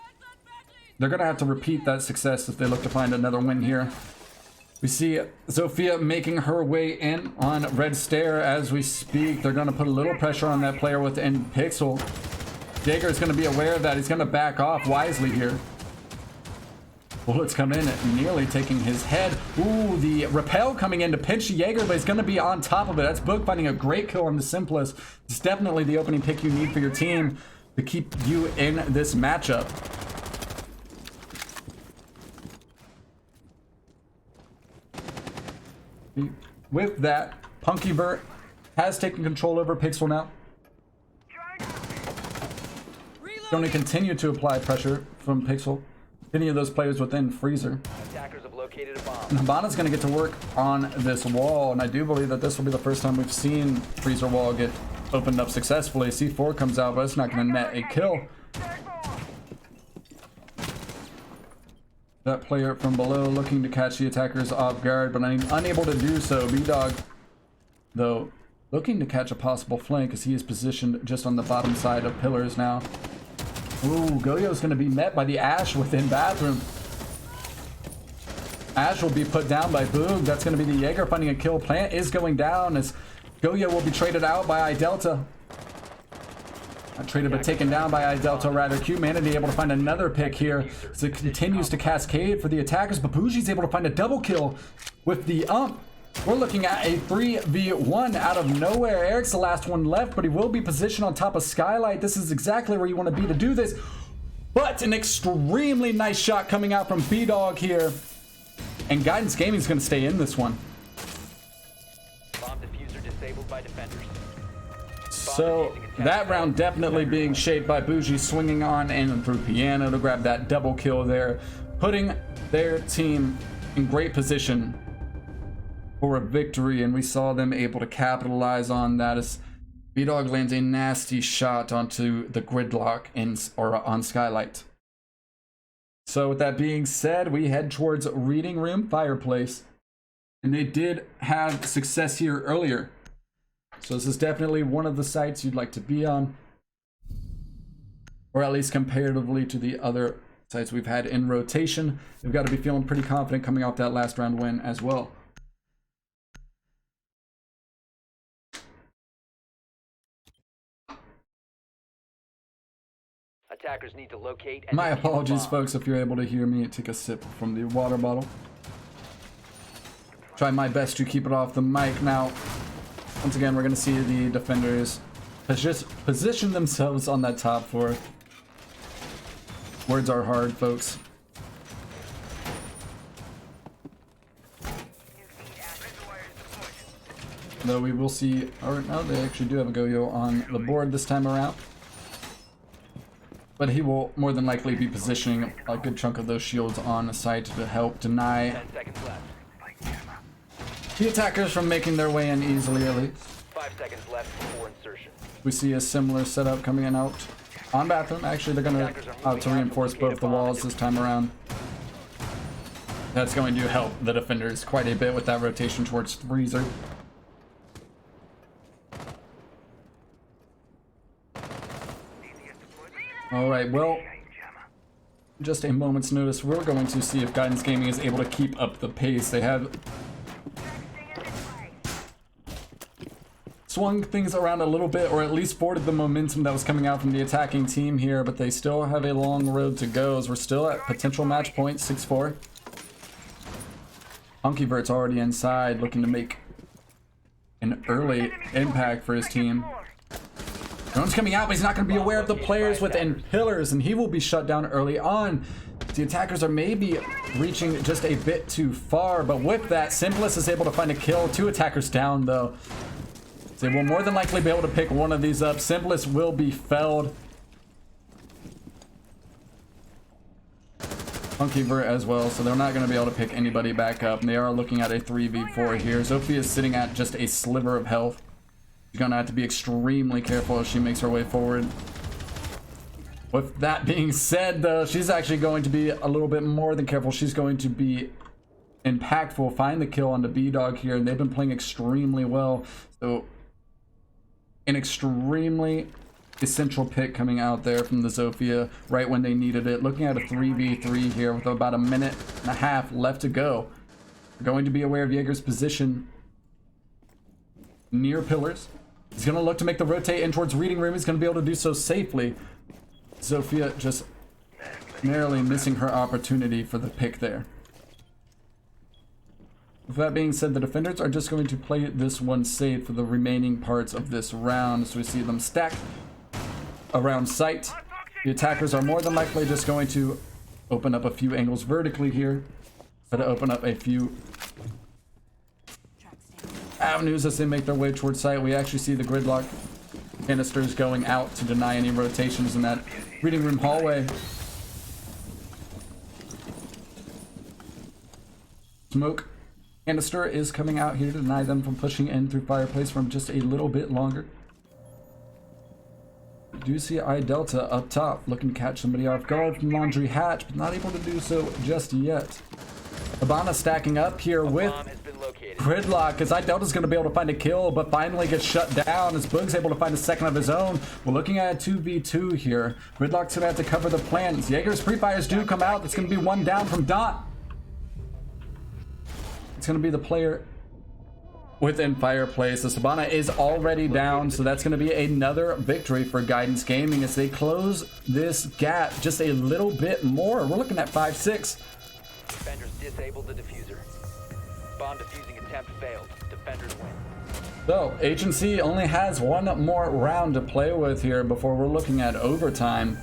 They're going to have to repeat that success if they look to find another win here. We see Zofia making her way in on Red Stair as we speak. They're going to put a little pressure on that player within Pixel. Jaeger is going to be aware of that. He's going to back off wisely here. Bullets come in, nearly taking his head. Ooh, the repel coming in to pinch Jaeger, but he's going to be on top of it. That's Book finding a great kill on the Simplest. It's definitely the opening pick you need for your team to keep you in this matchup. With that, Punkyvert has taken control over Pixel now. Going to continue to apply pressure from Pixel. Any of those players within Freezer. Attackers have located a bomb. And Habana's going to get to work on this wall, and I do believe that this will be the first time we've seen Freezer wall get opened up successfully. C4 comes out, but it's not going to net a kill. That player from below looking to catch the attackers off guard, but unable to do so. B-Dog, though, looking to catch a possible flank as he is positioned just on the bottom side of pillars now. Ooh, Goyo's going to be met by the Ash within bathroom. Ash will be put down by Boog. That's going to be the Jaeger finding a kill. Plant is going down as Goyo will be traded out by iDelta. Not traded, but taken down by iDelta rather. Humanity able to find another pick here as it continues to cascade for the attackers. But Bougie's able to find a double kill with the ump. We're looking at a 3v1 out of nowhere. Eric's the last one left, but he will be positioned on top of Skylight. This is exactly where you want to be to do this. But an extremely nice shot coming out from B-Dog here. And Guidance Gaming is going to stay in this one. Bomb diffuser disabled by defenders. So that round definitely being shaped by Bougie swinging on and through Piano to grab that double kill there, putting their team in great position for a victory, and we saw them able to capitalize on that as B-Dog lands a nasty shot onto the gridlock on Skylight. So with that being said, we head towards Reading Room Fireplace, and they did have success here earlier. So this is definitely one of the sites you'd like to be on, or at least comparatively to the other sites we've had in rotation. They've got to be feeling pretty confident coming off that last round win as well. Attackers need to locate and My defuse the apologies, bomb. folks, if you're able to hear me take a sip from the water bottle. Try my best to keep it off the mic. Now, once again, we're going to see the defenders just position themselves on that top floor. Words are hard, folks. Though we will see, or no, they actually do have a Goyo on the board this time around. But he will more than likely be positioning a good chunk of those shields on the site to help deny 10 seconds left. the attackers from making their way in easily, at least. 5 seconds left before insertion. We see a similar setup coming in out on bathroom. Actually, they're going to reinforce both the walls this time around. That's going to help the defenders quite a bit with that rotation towards Freezer. Alright, well, just a moment's notice. We're going to see if Guidance Gaming is able to keep up the pace. They have swung things around a little bit, or at least forwarded the momentum that was coming out from the attacking team here, but they still have a long road to go as we're still at potential match point 6-4. Hunkyvert's already inside, looking to make an early impact for his team. Drone's coming out, but he's not going to be aware of the players within pillars, and he will be shut down early on. The attackers are maybe reaching just a bit too far, but with that, Simplest is able to find a kill. 2 attackers down, though. They will more than likely be able to pick one of these up. Simplest will be felled. Hunkyvert as well, so they're not going to be able to pick anybody back up. And they are looking at a 3v4 here. Zofia is sitting at just a sliver of health. She's going to have to be extremely careful as she makes her way forward. With that being said, though, she's actually going to be a little bit more than careful. She's going to be impactful. Find the kill on the B-Dog here, and they've been playing extremely well. So, an extremely essential pick coming out there from the Zofia right when they needed it. Looking at a 3v3 here with about a minute and a half left to go. We're going to be aware of Jaeger's position near pillars. He's going to look to make the rotate in towards Reading Room. He's going to be able to do so safely. Zofia just narrowly missing her opportunity for the pick there. With that being said, the defenders are just going to play this one safe for the remaining parts of this round. So we see them stacked around site. The attackers are more than likely just going to open up a few angles vertically here. Try to open up a few avenues as they make their way towards site. We actually see the gridlock canisters going out to deny any rotations in that Reading Room hallway. Smoke canister is coming out here to deny them from pushing in through Fireplace from just a little bit longer. We do see iDelta up top looking to catch somebody off guard from Laundry Hatch, but not able to do so just yet. Habana stacking up here with Gridlock, as iDelta's going to be able to find a kill, but finally gets shut down as Boog's able to find a second of his own. We're looking at a 2v2 here. Gridlock's going to have to cover the plans. Jaeger's pre-fires do come out. It's going to be one down from Dot. It's going to be the player within Fireplace. The Sabana is already down, so that's going to be another victory for Guidance Gaming as they close this gap just a little bit more. We're looking at 5-6. Defenders disabled the diffuser. Bomb defusing attempt failed. Defenders win. So, HNC only has one more round to play with here before we're looking at overtime.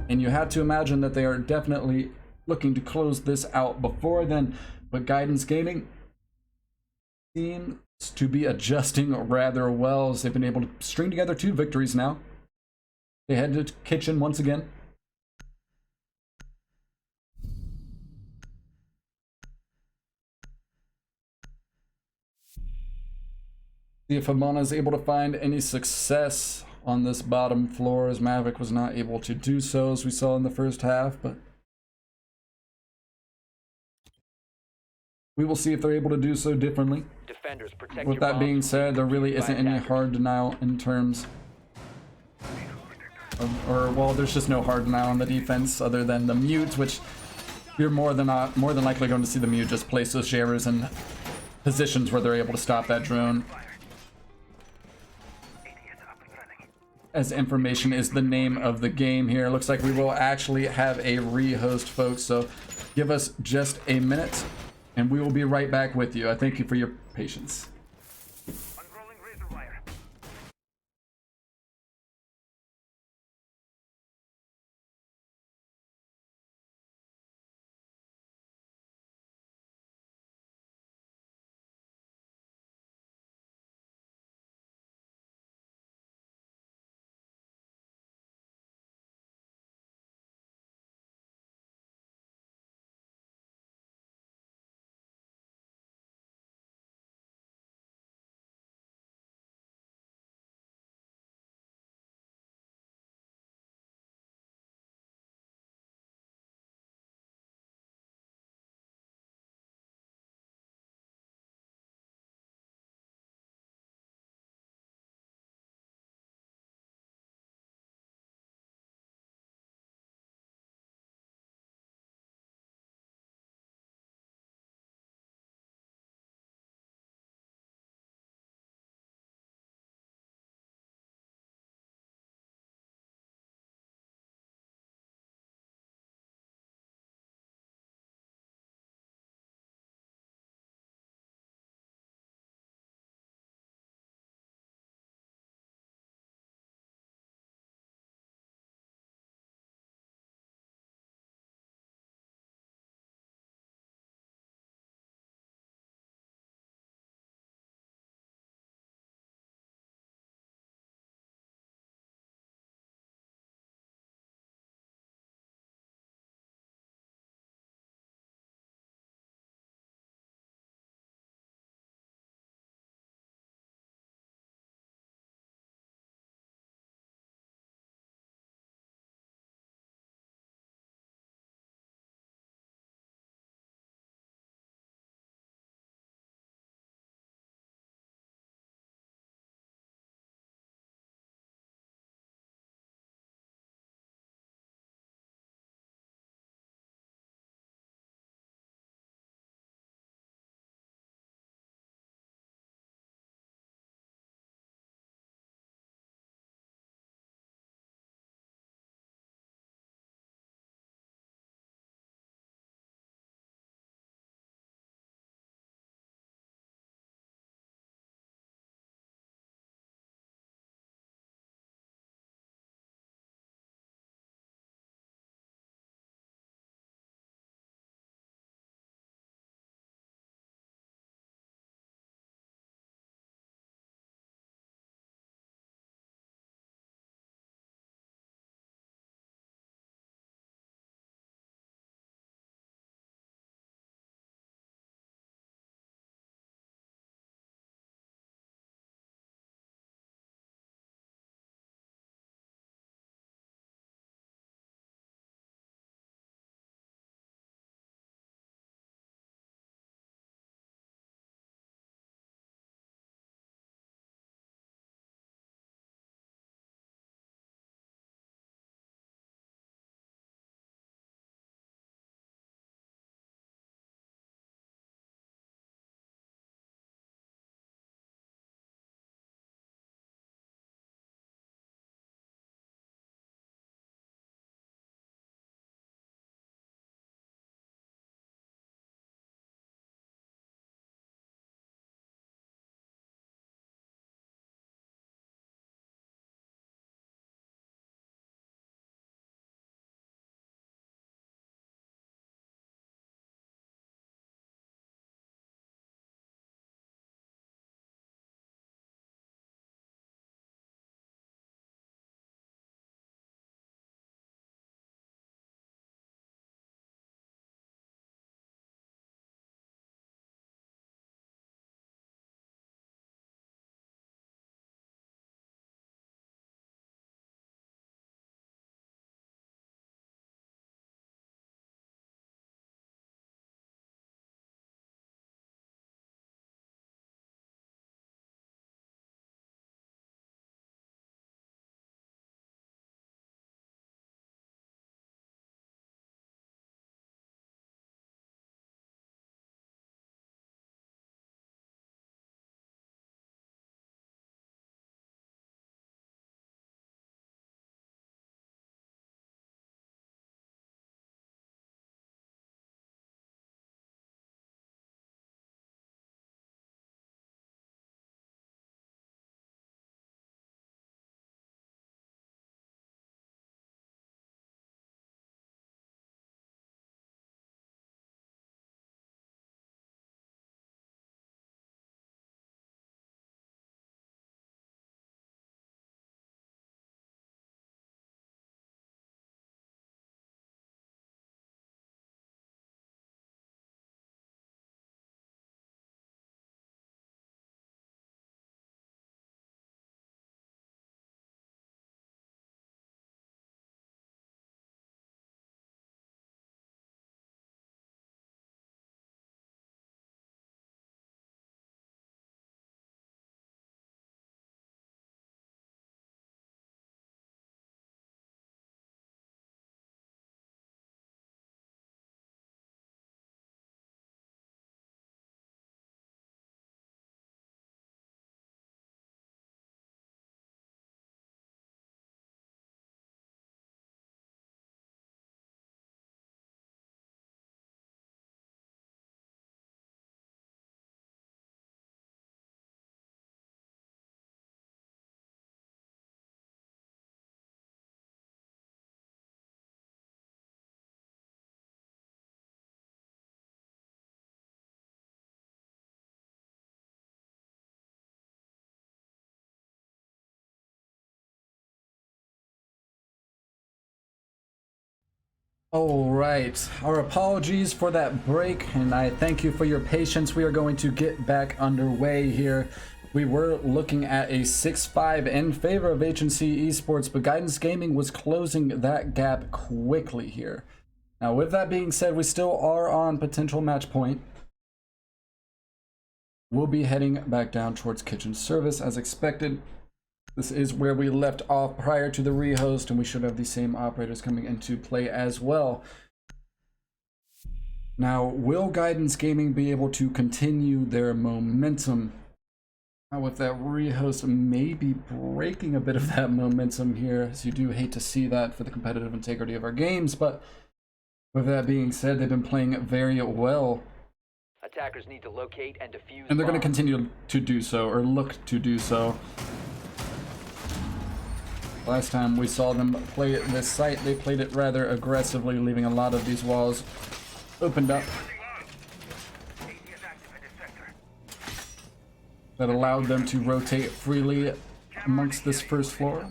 And you have to imagine that they are definitely looking to close this out before then. But Guidance Gaming seems to be adjusting rather well as they've been able to string together 2 victories now. They head to kitchen once again. See if Hamana is able to find any success on this bottom floor, as Mavic was not able to do so as we saw in the first half, but we will see if they're able to do so differently. Defenders, protect With your that bombs being from said, there really isn't any attackers. hard denial in terms of, or well, there's just no hard denial on the defense other than the mute, which you're more than likely going to see the mute just place those sharers in positions where they're able to stop that drone. As information is the name of the game here. Looks like we will actually have a rehost, folks, so give us just a minute and we will be right back with you. I thank you for your patience. All right, our apologies for that break, and I thank you for your patience. We are going to get back underway here. We were looking at a 6-5 in favor of HNC Esports, but Guidance Gaming was closing that gap quickly here. Now, with that being said, we still are on potential match point. We'll be heading back down towards kitchen service as expected. This is where we left off prior to the rehost, and we should have the same operators coming into play as well. Now, will Guidance Gaming be able to continue their momentum? With that rehost maybe breaking a bit of that momentum here, as you do hate to see that for the competitive integrity of our games, but with that being said, they've been playing very well. Attackers need to locate and defuse. And they're going to continue to do so, or look to do so. Last time we saw them play this site, they played it rather aggressively, leaving a lot of these walls opened up. That allowed them to rotate freely amongst this first floor.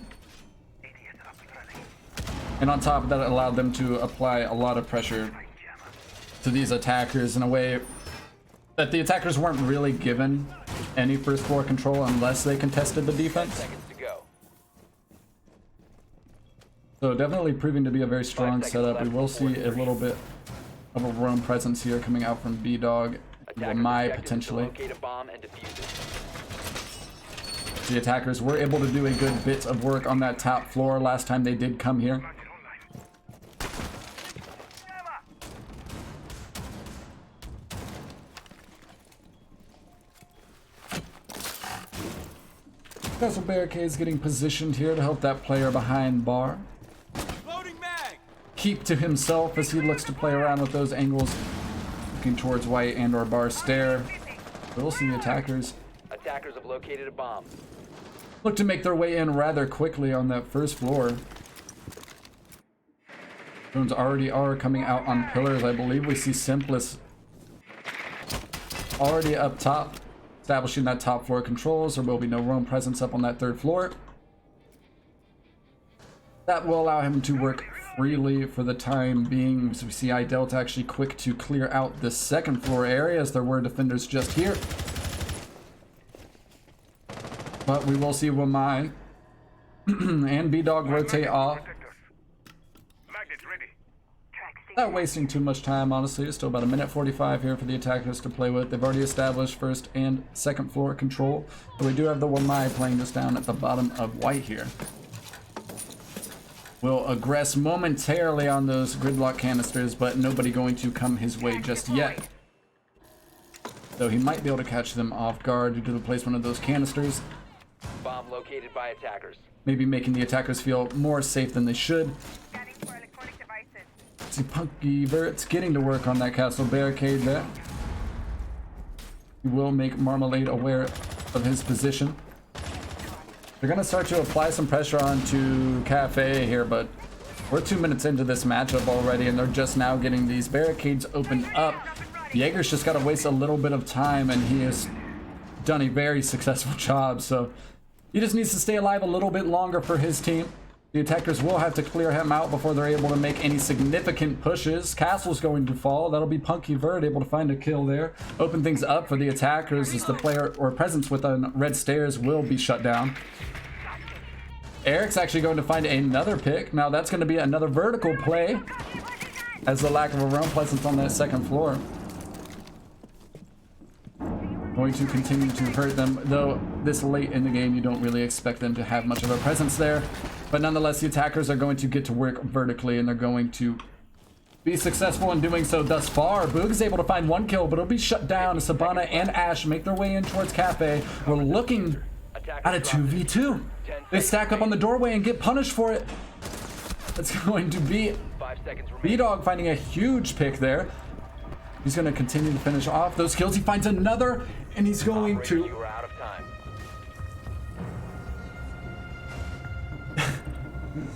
And on top of that, it allowed them to apply a lot of pressure to these attackers in a way that the attackers weren't really given any first floor control unless they contested the defense. Seconds to go. So definitely proving to be a very strong setup. We will see a little bit of a roam presence here coming out from B-Dog, Mai potentially. Locate a bomb and defuse it. The attackers were able to do a good bit of work on that top floor last time they did come here. Castle barricades getting positioned here to help that player behind bar keep to himself as he looks to play around with those angles, looking towards white and or bar stair. We'll see the attackers. Attackers have located a bomb. Look to make their way in rather quickly on that first floor. Drones already are coming out on pillars. I believe we see Simplest already up top, establishing that top floor controls. There will be no roam presence up on that third floor. That will allow him to work freely for the time being. So we see iDelta actually quick to clear out the second floor area as there were defenders just here. But we will see Wamai and B-Dog rotate off. Not wasting too much time, honestly. It's still about 1:45 here for the attackers to play with. They've already established first and second floor control. But we do have the Wamai playing this down at the bottom of white here. Will aggress momentarily on those gridlock canisters, but nobody going to come his way just yet. Though he might be able to catch them off guard due to the placement of those canisters. Bomb located by attackers. Maybe making the attackers feel more safe than they should. See Punky Vert's getting to work on that castle barricade there. He will make Marmalade aware of his position. They're going to start to apply some pressure onto Kafe here, but we're 2 minutes into this matchup already, and they're just now getting these barricades opened up. Jaeger's just got to waste a little bit of time, and he has done a very successful job, so he just needs to stay alive a little bit longer for his team. The attackers will have to clear him out before they're able to make any significant pushes. Castle's going to fall. That'll be Punky Vert able to find a kill there. Open things up for the attackers as the player or presence with red stairs will be shut down. Eric's actually going to find another pick. Now that's going to be another vertical play as the lack of a roam presence on that second floor. Going to continue to hurt them, though this late in the game you don't really expect them to have much of a presence there. But nonetheless, the attackers are going to get to work vertically, and they're going to be successful in doing so thus far. Boog is able to find one kill, but it'll be shut down as Sabana and Ash make their way in towards Kafe. We're looking at a 2v2. They stack up on the doorway and get punished for it. It's going to be B-Dog finding a huge pick there. He's going to continue to finish off those kills. He finds another, and he's going to...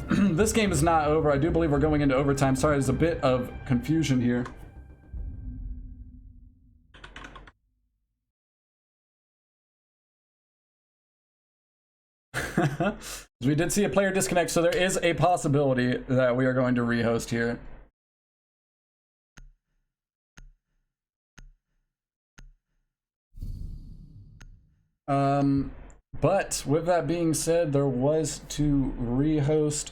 This game is not over. I do believe we're going into overtime. Sorry, there's a bit of confusion here. We did see a player disconnect, so there is a possibility that we are going to rehost here. But with that being said, there was to rehost.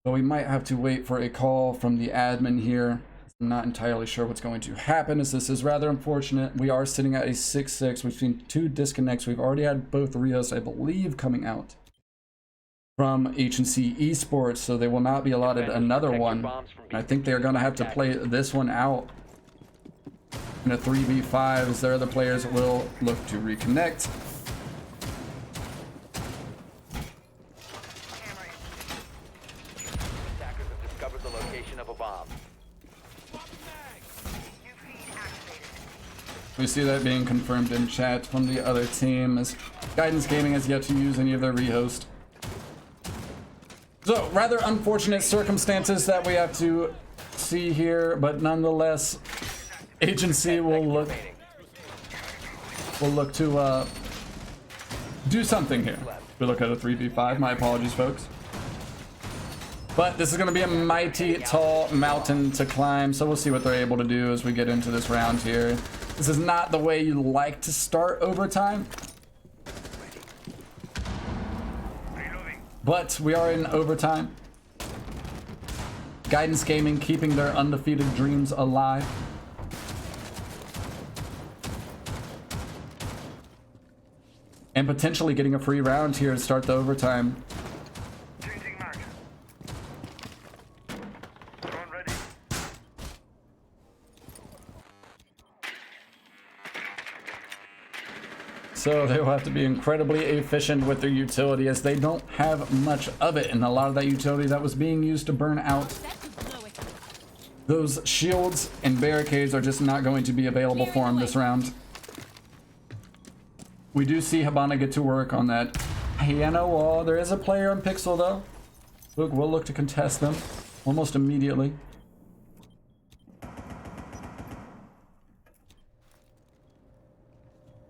So we might have to wait for a call from the admin here. I'm not entirely sure what's going to happen, as this is rather unfortunate. We are sitting at a 6-6. We've seen 2 disconnects. We've already had both rehosts, I believe, coming out from HNC Esports, so they will not be allotted another one. And I think they're going to have to play this one out in a 3v5, as their other players will look to reconnect. Attackers have discovered the location of a bomb. We see that being confirmed in chat from the other team, as Guidance Gaming has yet to use any of their rehost. So, rather unfortunate circumstances that we have to see here, but nonetheless, HNC will look to do something here. We look at a 3v5. My apologies, folks. But this is going to be a mighty tall mountain to climb, so we'll see what they're able to do as we get into this round here. This is not the way you like to start overtime, but we are in overtime. Guidance Gaming keeping their undefeated dreams alive. And potentially getting a free round here to start the overtime. So they will have to be incredibly efficient with their utility, as they don't have much of it, and a lot of that utility that was being used to burn out those shields and barricades are just not going to be available for them this round. We do see Habana get to work on that piano wall. There is a player on Pixel though. Look, we'll look to contest them almost immediately.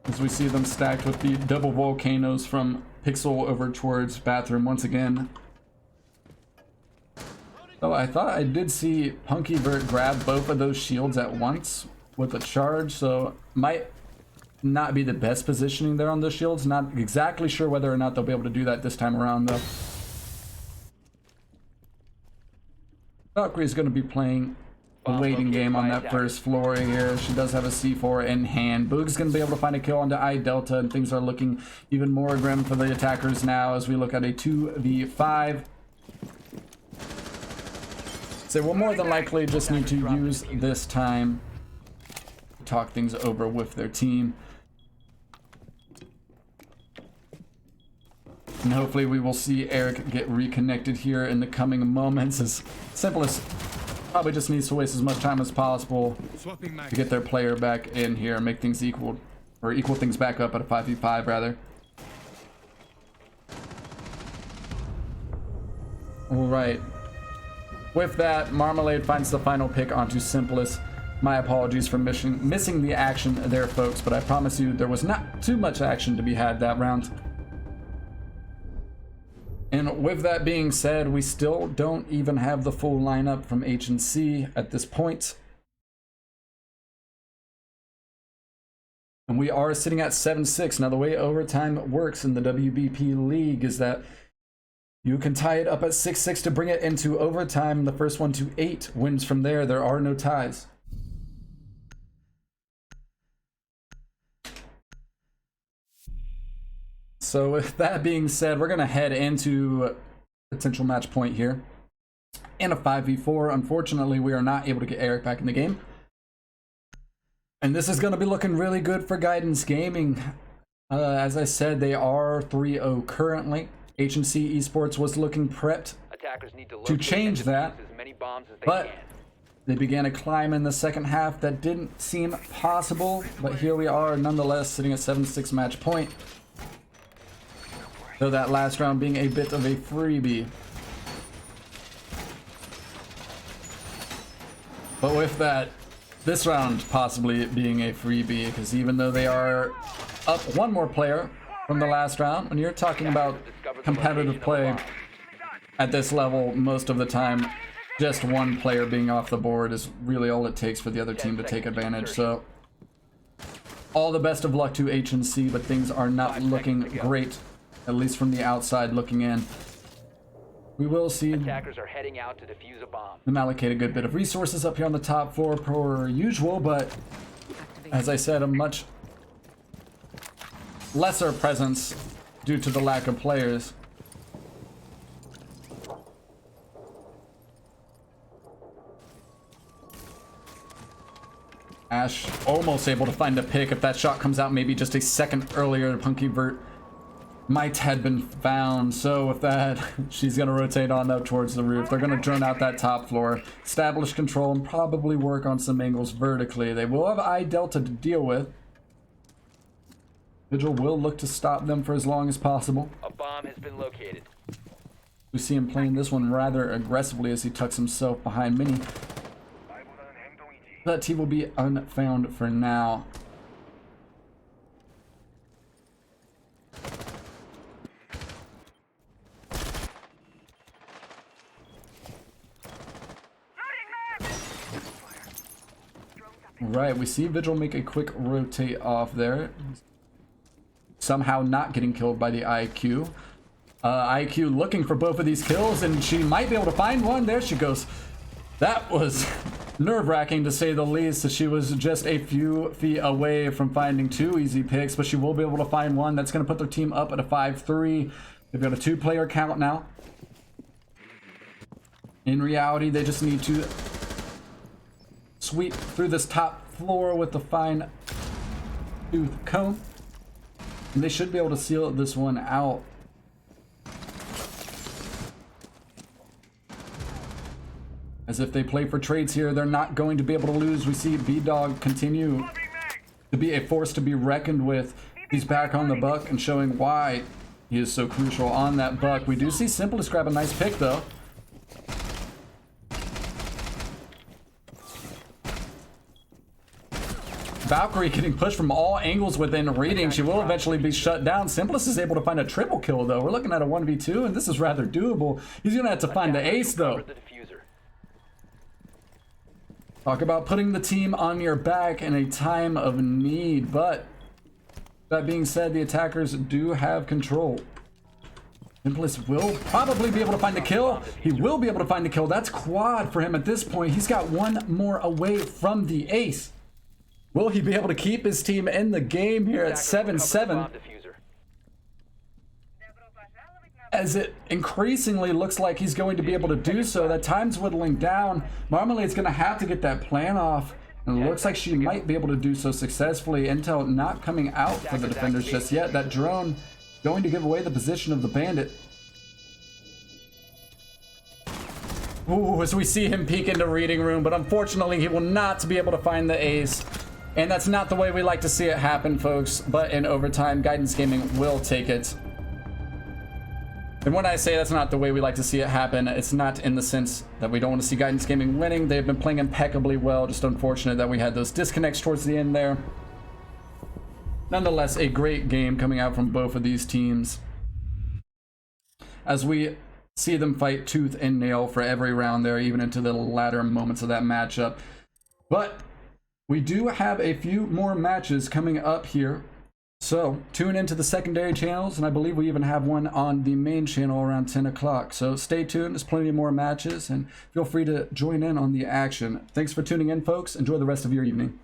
As we see them stacked with the double volcanoes from Pixel over towards bathroom once again. Oh, I thought I did see Punkyvert grab both of those shields at once with a charge, so might not be the best positioning there on those shields. Not exactly sure whether or not they'll be able to do that this time around though. Valkyrie is going to be playing a waiting game on that first floor here. She does have a C4 in hand. Boog's going to be able to find a kill onto I Delta, and things are looking even more grim for the attackers now as we look at a 2v5. So we'll more than likely just need to use this time to talk things over with their team. And hopefully we will see Eric get reconnected here in the coming moments. As Simplest probably just needs to waste as much time as possible to get their player back in here and make things equal things back up at a 5v5 rather. All right. With that, Marmalade finds the final pick onto Simplest. My apologies for missing the action there, folks, but I promise you there was not too much action to be had that round. And with that being said, we still don't even have the full lineup from HNC at this point. And we are sitting at 7-6. Now, the way overtime works in the WBP League is that you can tie it up at 6-6 to bring it into overtime. The first one to 8 wins from there. There are no ties. So with that being said, we're going to head into potential match point here in a 5v4. Unfortunately, we are not able to get Eric back in the game. And this is going to be looking really good for Guidance Gaming. As I said, they are 3-0 currently. HNC Esports was looking prepped to change that, but they began a climb in the second half that didn't seem possible. But here we are nonetheless, sitting at 7-6 match point. So that last round being a bit of a freebie. But with that, this round possibly being a freebie, because even though they are up one more player from the last round, when you're talking about competitive play at this level, most of the time, just one player being off the board is really all it takes for the other team to take advantage. So all the best of luck to HNC, but things are not 5 looking seconds to go. great, at least from the outside looking in. We will see Attackers are heading out to defuse a bomb. them allocate a good bit of resources up here on the top floor per usual, but as I said, a much lesser presence due to the lack of players. Ash almost able to find a pick. If that shot comes out maybe just a second earlier, Punky Vert might have been found. So with that, she's going to rotate on up towards the roof. They're going to drone out that top floor, establish control, and probably work on some angles vertically. They will have I Delta to deal with. Vigil will look to stop them for as long as possible. A bomb has been located. We see him playing this one rather aggressively as he tucks himself behind Mini. That T will be unfound for now. Right, we see Vigil make a quick rotate off there. Somehow not getting killed by the IQ. IQ looking for both of these kills, and she might be able to find one. There she goes. That was nerve-wracking to say the least. She was just a few feet away from finding 2 easy picks, but she will be able to find one. That's going to put their team up at a 5-3. They've got a 2-player count now. In reality, they just need to sweep through this top floor with the fine tooth comb, and they should be able to seal this one out. As if they play for trades here, they're not going to be able to lose. We see B-Dog continue to be a force to be reckoned with. He's back on the buck and showing why he is so crucial on that buck. We do see Simplest grab a nice pick though. Valkyrie getting pushed from all angles within reading. She will eventually be shut down. Simplest is able to find a triple kill though. We're looking at a 1v2 and this is rather doable. He's gonna have to find the ace though. Recover the diffuser. Talk about putting the team on your back in a time of need, but that being said, the attackers do have control. Simplest will probably be able to find the kill. He will be able to find the kill. That's quad for him at this point. He's got one more away from the ace. Will he be able to keep his team in the game here at 7-7? As it increasingly looks like he's going to be able to do so. That time's whittling down. Marmalade's going to have to get that plan off. And it looks like she might be able to do so successfully. Intel not coming out for the defenders just yet. That drone going to give away the position of the bandit. Ooh, as we see him peek into reading room. But unfortunately, he will not be able to find the ace. And that's not the way we like to see it happen, folks. But in overtime, Guidance Gaming will take it. And when I say that's not the way we like to see it happen, it's not in the sense that we don't want to see Guidance Gaming winning. They've been playing impeccably well. Just unfortunate that we had those disconnects towards the end there. Nonetheless, a great game coming out from both of these teams, as we see them fight tooth and nail for every round there, even into the latter moments of that matchup. But we do have a few more matches coming up here. So tune into the secondary channels, and I believe we even have one on the main channel around 10 o'clock. So stay tuned, there's plenty more matches, and feel free to join in on the action. Thanks for tuning in, folks. Enjoy the rest of your evening.